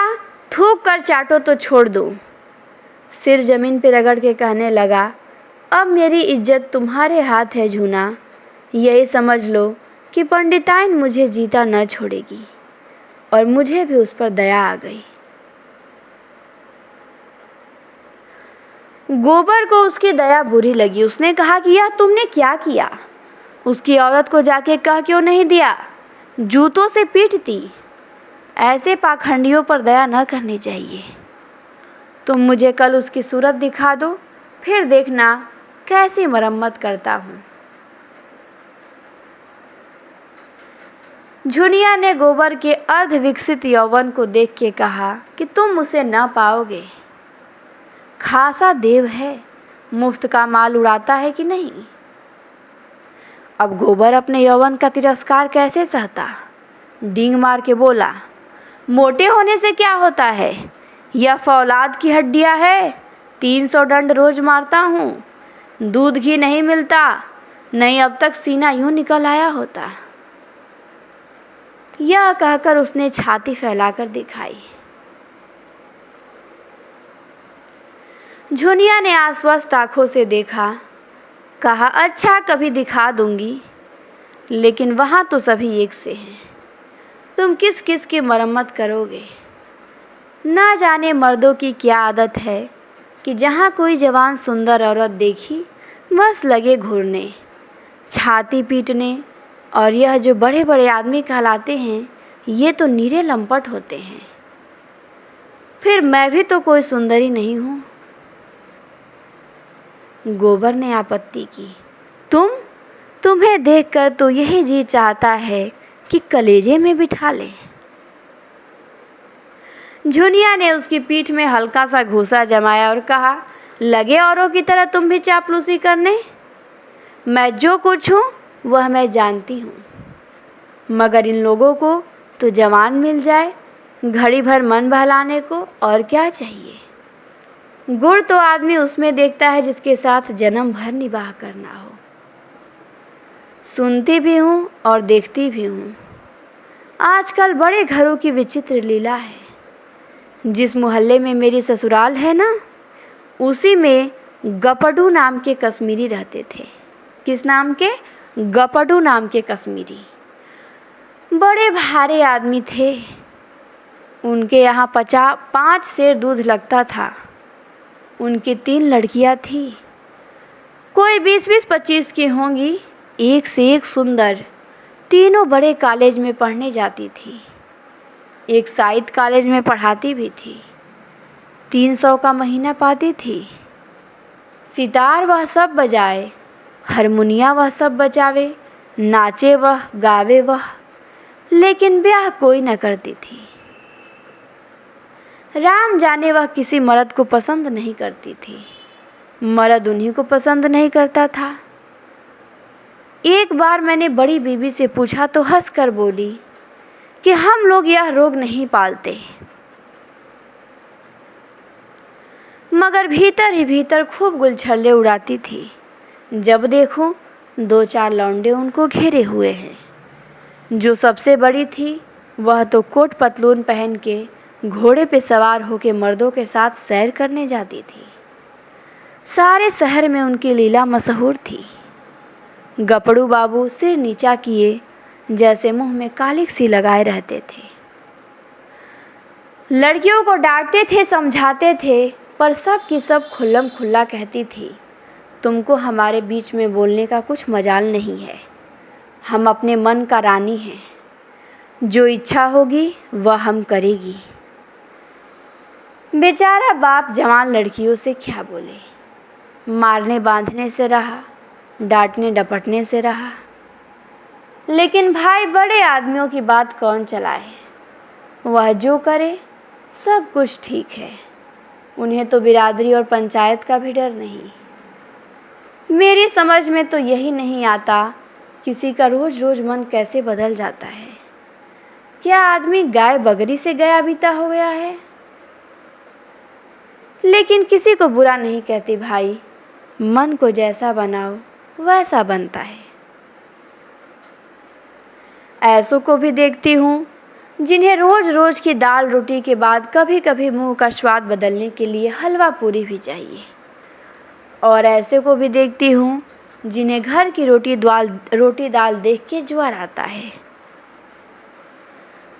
थूक कर चाटो तो छोड़ दूं। सिर जमीन पे रगड़ के कहने लगा, अब मेरी इज्जत तुम्हारे हाथ है झूना, यही समझ लो कि पंडिताइन मुझे जीता न छोड़ेगी। और मुझे भी उस पर दया आ गई। गोबर को उसकी दया बुरी लगी। उसने कहा कि यह तुमने क्या किया, उसकी औरत को जाके कह क्यों नहीं दिया, जूतों से पीटती। ऐसे पाखंडियों पर दया न करनी चाहिए। तुम मुझे कल उसकी सूरत दिखा दो, फिर देखना कैसी मरम्मत करता हूँ। झुनिया ने गोबर के अर्ध विकसित यौवन को देख के कहा कि तुम उसे न पाओगे, खासा देव है, मुफ्त का माल उड़ाता है कि नहीं। अब गोबर अपने यौवन का तिरस्कार कैसे सहता। डींग मार के बोला, मोटे होने से क्या होता है, यह फौलाद की हड्डियां है। 300 डंड रोज मारता हूँ, दूध घी नहीं मिलता, नहीं अब तक सीना यूं निकल आया होता। यह कहकर उसने छाती फैलाकर दिखाई। झुनिया ने आश्वस्त आंखों से देखा, कहा, अच्छा कभी दिखा दूंगी, लेकिन वहां तो सभी एक से हैं। तुम किस किस की मरम्मत करोगे। ना जाने मर्दों की क्या आदत है कि जहाँ कोई जवान सुंदर औरत देखी बस लगे घूरने, छाती पीटने। और यह जो बड़े बड़े आदमी कहलाते हैं, ये तो नीरे लंपट होते हैं। फिर मैं भी तो कोई सुंदरी नहीं हूँ। गोबर ने आपत्ति की, तुम्हें देखकर तो यही जी चाहता है कि कलेजे में बिठा ले। झुनिया ने उसकी पीठ में हल्का सा घूंसा जमाया और कहा, लगे औरों की तरह तुम भी चापलूसी करने। मैं जो कुछ हूँ वह मैं जानती हूँ, मगर इन लोगों को तो जवान मिल जाए घड़ी भर मन बहलाने को, और क्या चाहिए। गुण तो आदमी उसमें देखता है जिसके साथ जन्म भर निवाह करना हो। सुनती भी हूँ और देखती भी हूँ। आजकल बड़े घरों की विचित्र लीला है। जिस मोहल्ले में मेरी ससुराल है ना, उसी में गपडू नाम के कश्मीरी रहते थे। किस नाम के? गपडू नाम के कश्मीरी। बड़े भारे आदमी थे। उनके यहाँ 5 सेर दूध लगता था। उनकी 3 लड़कियाँ थी, कोई 20-20, 25 की होंगी, एक से एक सुंदर। तीनों बड़े कॉलेज में पढ़ने जाती थी, एक साइड कॉलेज में पढ़ाती भी थी। 300 का महीना पाती थी। सितार वह सब बजाए, हारमोनिया वह सब बजावे, नाचे वह, गावे वह, लेकिन ब्याह कोई न करती थी। राम जाने वह किसी मर्द को पसंद नहीं करती थी, मर्द उन्हीं को पसंद नहीं करता था। एक बार मैंने बड़ी बीबी से पूछा तो हंस कर बोली कि हम लोग यह रोग नहीं पालते, मगर भीतर ही भीतर खूब गुलछल्ले उड़ाती थी। जब देखूं 2-4 लौंडे उनको घेरे हुए हैं। जो सबसे बड़ी थी वह तो कोट पतलून पहन के घोड़े पे सवार होके मर्दों के साथ सैर करने जाती थी। सारे शहर में उनकी लीला मशहूर थी। गपड़ू बाबू सिर नीचा किए जैसे मुंह में कालिक सी लगाए रहते थे। लड़कियों को डांटते थे, समझाते थे, पर सब की सब खुल्लम खुल्ला कहती थी, तुमको हमारे बीच में बोलने का कुछ मजाल नहीं है। हम अपने मन का रानी हैं, जो इच्छा होगी वह हम करेगी। बेचारा बाप जवान लड़कियों से क्या बोले। मारने बांधने से रहा, डांटने डपटने से रहा, लेकिन भाई बड़े आदमियों की बात कौन चलाए। वह जो करे सब कुछ ठीक है। उन्हें तो बिरादरी और पंचायत का भी डर नहीं। मेरी समझ में तो यही नहीं आता किसी का रोज रोज मन कैसे बदल जाता है। क्या आदमी गाय बगरी से गया बीता हो गया है। लेकिन किसी को बुरा नहीं कहती भाई, मन को जैसा बनाओ वैसा बनता है। ऐसों को भी देखती हूँ जिन्हें रोज रोज की दाल रोटी के बाद कभी कभी मुंह का स्वाद बदलने के लिए हलवा पूरी भी चाहिए। और ऐसे को भी देखती हूँ जिन्हें घर की रोटी दाल देख के ज्वर आता है।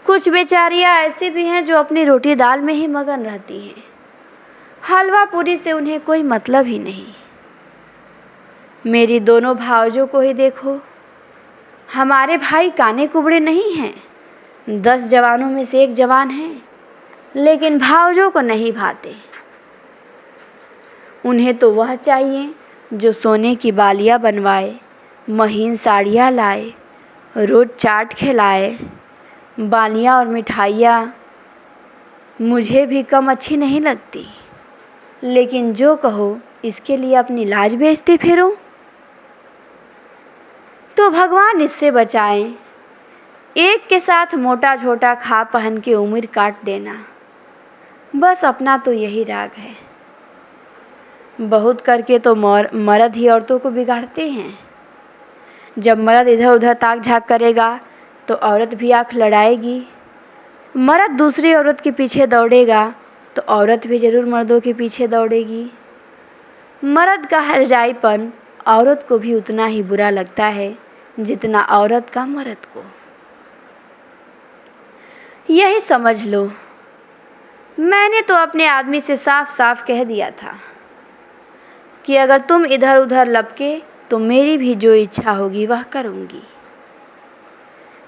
कुछ बेचारियाँ ऐसी भी हैं जो अपनी रोटी दाल में ही मगन रहती हैं। हलवा पूरी से उन्हें कोई मतलब ही नहीं। मेरी दोनों भावजों को ही देखो। हमारे भाई काने कुबड़े नहीं हैं, 10 जवानों में से एक जवान है, लेकिन भावजों को नहीं भाते। उन्हें तो वह चाहिए जो सोने की बालियाँ बनवाए, महीन साड़ियाँ लाए, रोज चाट खिलाए, बालियाँ और मिठाइयाँ मुझे भी कम अच्छी नहीं लगती, लेकिन जो कहो इसके लिए अपनी लाज बेचती फिरूं। तो भगवान इससे बचाएं। एक के साथ मोटा छोटा खा पहन के उम्र काट देना, बस अपना तो यही राग है। बहुत करके तो मर्द ही औरतों को बिगाड़ते हैं। जब मर्द इधर उधर ताक झाँक करेगा तो औरत भी आँख लड़ाएगी। मर्द दूसरी औरत के पीछे दौड़ेगा तो औरत भी ज़रूर मर्दों के पीछे दौड़ेगी। मर्द का हरजाईपन औरत को भी उतना ही बुरा लगता है जितना औरत का मर्द को। यही समझ लो, मैंने तो अपने आदमी से साफ साफ कह दिया था कि अगर तुम इधर उधर लपके तो मेरी भी जो इच्छा होगी वह करूँगी।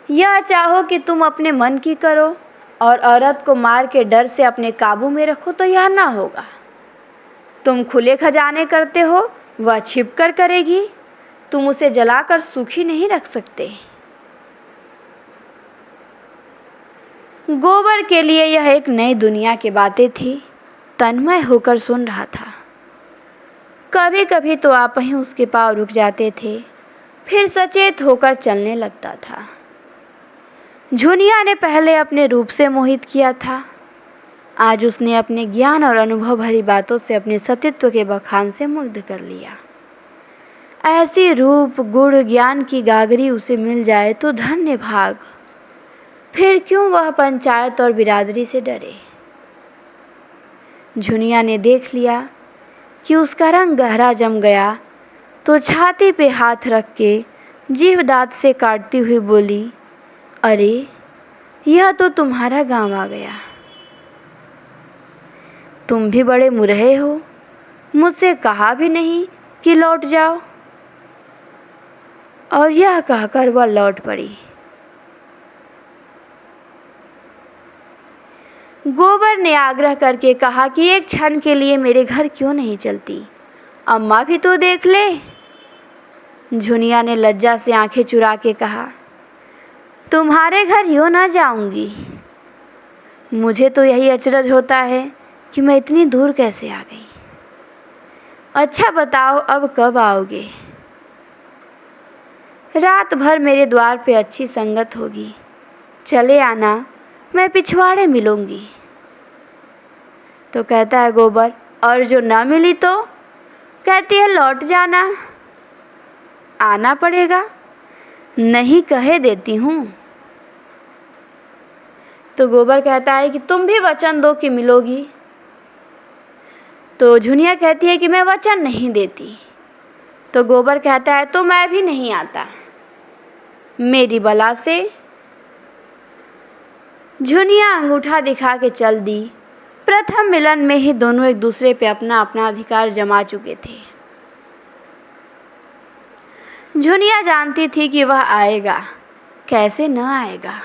यह चाहो कि तुम अपने मन की करो और औरत को मार के डर से अपने काबू में रखो तो यह ना होगा। तुम खुले खजाने करते हो, वह छिप कर करेगी। तुम उसे जलाकर सूखी नहीं रख सकते। गोबर के लिए यह एक नई दुनिया की बातें थी। तन्मय होकर सुन रहा था। कभी कभी तो आप ही उसके पाँव रुक जाते थे, फिर सचेत होकर चलने लगता था। झुनिया ने पहले अपने रूप से मोहित किया था, आज उसने अपने ज्ञान और अनुभव भरी बातों से अपने सतीत्व के बखान से मुग्ध कर लिया। ऐसी रूप गुण ज्ञान की गागरी उसे मिल जाए तो धन्य भाग। फिर क्यों वह पंचायत और बिरादरी से डरे। झुनिया ने देख लिया कि उसका रंग गहरा जम गया तो छाती पे हाथ रख के जीभ दांत से काटती हुई बोली, अरे यह तो तुम्हारा गांव आ गया। तुम भी बड़े मुरहे हो, मुझसे कहा भी नहीं कि लौट जाओ। और यह कहकर वह लौट पड़ी। गोबर ने आग्रह करके कहा कि एक क्षण के लिए मेरे घर क्यों नहीं चलती, अम्मा भी तो देख ले। झुनिया ने लज्जा से आंखें चुरा के कहा, तुम्हारे घर यूँ ना जाऊंगी। मुझे तो यही अचरज होता है कि मैं इतनी दूर कैसे आ गई। अच्छा बताओ अब कब आओगे। रात भर मेरे द्वार पे अच्छी संगत होगी, चले आना, मैं पिछवाड़े मिलूंगी। तो कहता है गोबर, और जो ना मिली तो? कहती है लौट जाना। आना पड़ेगा, नहीं कहे देती हूँ। तो गोबर कहता है कि तुम भी वचन दो कि मिलोगी। तो झुनिया कहती है कि मैं वचन नहीं देती। तो गोबर कहता है तो मैं भी नहीं आता, मेरी बला से। झुनिया अंगूठा दिखा के चल दी। प्रथम मिलन में ही दोनों एक दूसरे पे अपना अपना अधिकार जमा चुके थे। झुनिया जानती थी कि वह आएगा, कैसे न आएगा,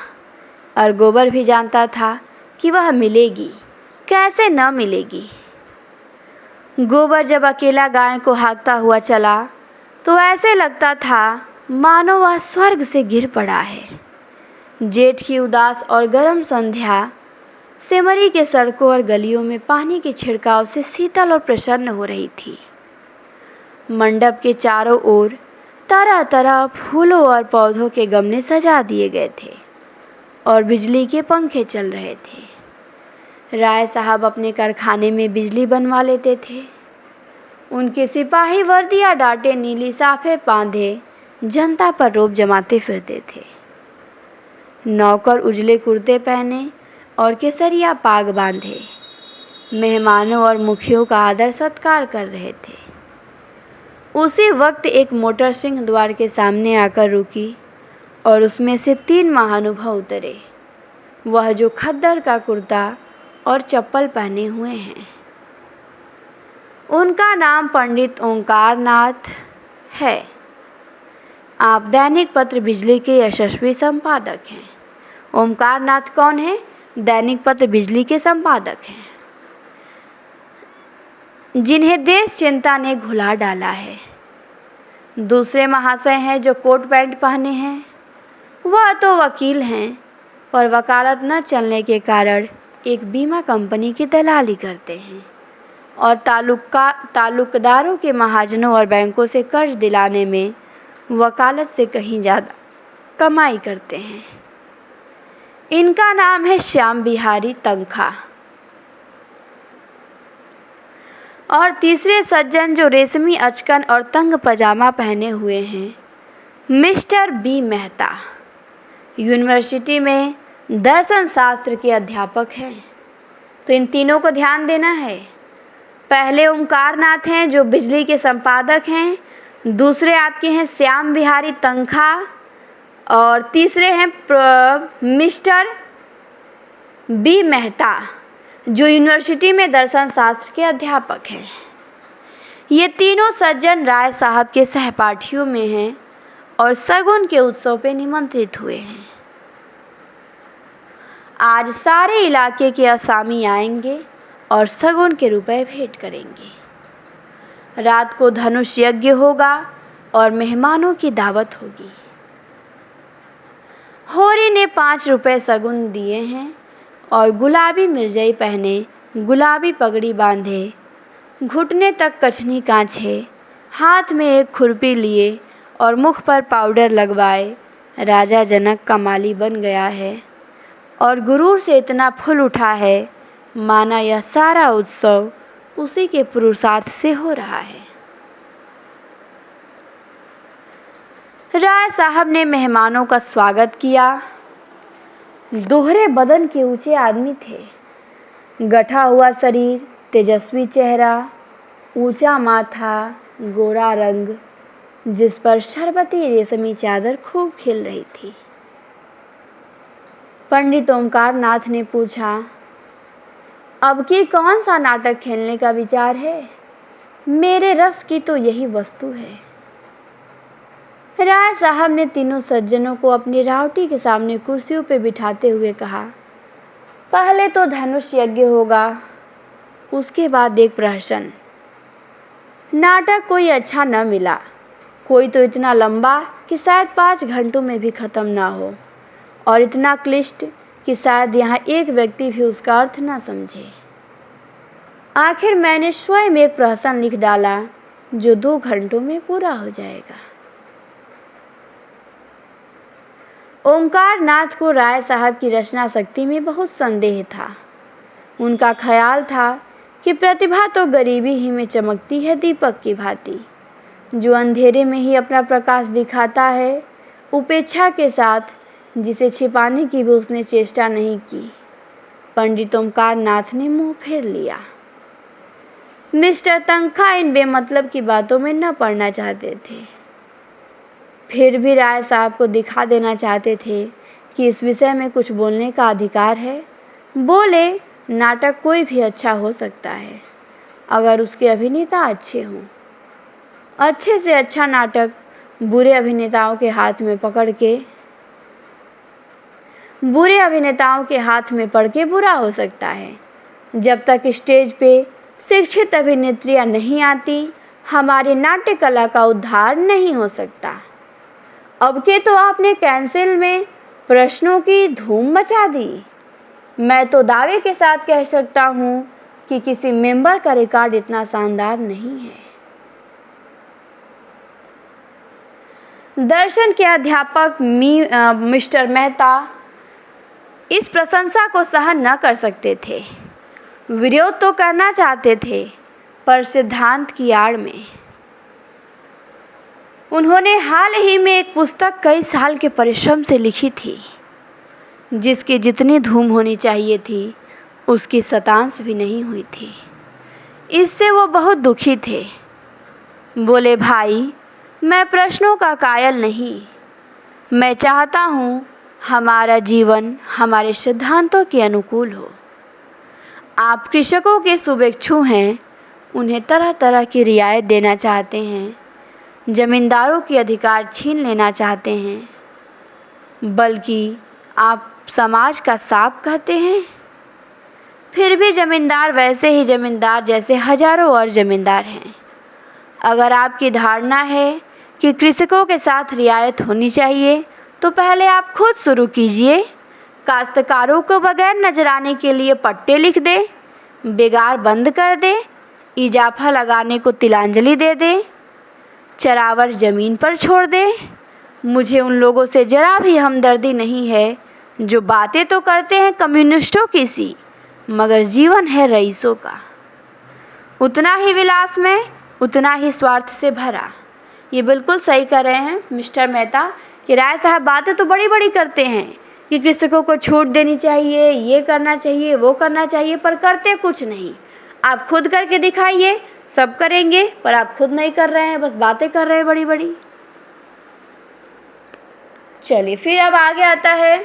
और गोबर भी जानता था कि वह मिलेगी, कैसे न मिलेगी। गोबर जब अकेला गाय को हाँकता हुआ चला तो ऐसे लगता था मानो वह स्वर्ग से गिर पड़ा है। जेठ की उदास और गर्म संध्या सेमरी के सड़कों और गलियों में पानी के छिड़काव से शीतल और प्रसन्न हो रही थी। मंडप के चारों ओर तरह तरह फूलों और पौधों के गमले सजा दिए गए थे और बिजली के पंखे चल रहे थे। राय साहब अपने कारखाने में बिजली बनवा लेते थे। उनके सिपाही वर्दियाँ डाटे नीली साफे बांधे जनता पर रौब जमाते फिरते थे। नौकर उजले कुर्ते पहने और केसरिया पाग बांधे मेहमानों और मुखियों का आदर सत्कार कर रहे थे। उसी वक्त एक मोटर सिंह द्वार के सामने आकर रुकी और उसमें से 3 महानुभाव उतरे, वह जो खद्दर का कुर्ता और चप्पल पहने हुए हैं। उनका नाम पंडित ओंकार नाथ है। आप दैनिक पत्र बिजली के यशस्वी संपादक हैं। ओंकार नाथ कौन है? दैनिक पत्र बिजली के संपादक हैं, जिन्हें देश चिंता ने घुला डाला है। दूसरे महाशय हैं जो कोट पैंट पहने हैं, वह तो वकील हैं, पर वकालत न चलने के कारण एक बीमा कंपनी की दलाली करते हैं और ताल्लुकदारों के महाजनों और बैंकों से कर्ज दिलाने में वकालत से कहीं ज़्यादा कमाई करते हैं। इनका नाम है श्याम बिहारी तनखा। और तीसरे सज्जन जो रेशमी अचकन और तंग पजामा पहने हुए हैं, मिस्टर बी मेहता, यूनिवर्सिटी में दर्शन शास्त्र के अध्यापक हैं। तो इन तीनों को ध्यान देना है। पहले ओंकार नाथ हैं जो बिजली के संपादक हैं, दूसरे आपके हैं श्याम बिहारी तनखा, और तीसरे हैं मिस्टर बी मेहता जो यूनिवर्सिटी में दर्शन शास्त्र के अध्यापक हैं। ये तीनों सज्जन राय साहब के सहपाठियों में हैं और शगुन के उत्सव पे निमंत्रित हुए हैं। आज सारे इलाके के असामी आएंगे और शगुन के रुपए भेंट करेंगे। रात को धनुष यज्ञ होगा और मेहमानों की दावत होगी। होरी ने 5 रुपए शगुन दिए हैं और गुलाबी मिर्जई पहने, गुलाबी पगड़ी बांधे, घुटने तक कछनी कांछे, हाथ में एक खुरपी लिए और मुख पर पाउडर लगवाए राजा जनक का माली बन गया है और गुरूर से इतना फूल उठा है माना यह सारा उत्सव उसी के पुरुषार्थ से हो रहा है। राय साहब ने मेहमानों का स्वागत किया। दोहरे बदन के ऊंचे आदमी थे, गठा हुआ शरीर, तेजस्वी चेहरा, ऊंचा माथा, गोरा रंग, जिस पर शरबती रेशमी चादर खूब खिल रही थी। पंडित ओंकार नाथ ने पूछा, अब की कौन सा नाटक खेलने का विचार है? मेरे रस की तो यही वस्तु है। राय साहब ने तीनों सज्जनों को अपनी रावटी के सामने कुर्सियों पे बिठाते हुए कहा, पहले तो धनुष यज्ञ होगा, उसके बाद एक प्रहसन। नाटक कोई अच्छा न मिला, कोई तो इतना लंबा कि शायद 5 घंटों में भी खत्म ना हो, और इतना क्लिष्ट कि शायद यहाँ एक व्यक्ति भी उसका अर्थ ना समझे। आखिर मैंने स्वयं एक प्रहसन लिख डाला जो 2 घंटों में पूरा हो जाएगा। ओंकार नाथ को राय साहब की रचना शक्ति में बहुत संदेह था। उनका ख्याल था कि प्रतिभा तो गरीबी ही में चमकती है दीपक की भांति, जो अंधेरे में ही अपना प्रकाश दिखाता है, उपेक्षा के साथ, जिसे छिपाने की भी उसने चेष्टा नहीं की। पंडित ओंकार नाथ ने मुंह फेर लिया। मिस्टर तनखा इन बेमतलब की बातों में न पड़ना चाहते थे, फिर भी राय साहब को दिखा देना चाहते थे कि इस विषय में कुछ बोलने का अधिकार है। बोले, नाटक कोई भी अच्छा हो सकता है अगर उसके अभिनेता अच्छे हों। अच्छे से अच्छा नाटक बुरे अभिनेताओं के हाथ में पड़ के बुरा हो सकता है। जब तक स्टेज पे शिक्षित अभिनेत्रियां नहीं आती, हमारी नाट्य कला का उद्धार नहीं हो सकता। अब के तो आपने कैंसिल में प्रश्नों की धूम मचा दी। मैं तो दावे के साथ कह सकता हूँ कि किसी मेंबर का रिकॉर्ड इतना शानदार नहीं है। दर्शन के अध्यापक मिस्टर मेहता इस प्रशंसा को सहन न कर सकते थे। विरोध तो करना चाहते थे, पर सिद्धांत की आड़ में। उन्होंने हाल ही में एक पुस्तक कई साल के परिश्रम से लिखी थी, जिसकी जितनी धूम होनी चाहिए थी उसकी शतांश भी नहीं हुई थी। इससे वो बहुत दुखी थे। बोले, भाई, मैं प्रश्नों का कायल नहीं। मैं चाहता हूँ हमारा जीवन हमारे सिद्धांतों के अनुकूल हो। आप कृषकों के शुभेच्छु हैं, उन्हें तरह तरह की रियायत देना चाहते हैं, जमींदारों के अधिकार छीन लेना चाहते हैं, बल्कि आप समाज का सांप कहते हैं। फिर भी जमींदार वैसे ही जमींदार जैसे हजारों और जमींदार हैं। अगर आपकी धारणा है कि कृषकों के साथ रियायत होनी चाहिए, तो पहले आप खुद शुरू कीजिए। काश्तकारों को बगैर नजराने के लिए पट्टे लिख दे, बेगार बंद कर दे, इजाफा लगाने को तिलांजलि दे दे। चरावर ज़मीन पर छोड़ दे। मुझे उन लोगों से ज़रा भी हमदर्दी नहीं है जो बातें तो करते हैं कम्युनिस्टों की सी, मगर जीवन है रईसों का। उतना ही विलास में, उतना ही स्वार्थ से भरा। ये बिल्कुल सही कर रहे हैं मिस्टर मेहता कि राय साहब बातें तो बड़ी बड़ी करते हैं कि कृषकों को छूट देनी चाहिए, ये करना चाहिए, वो करना चाहिए, पर करते कुछ नहीं। आप खुद करके दिखाइए, सब करेंगे पर आप खुद नहीं कर रहे हैं, बस बातें कर रहे हैं बड़ी बड़ी। चलिए फिर अब आगे आता है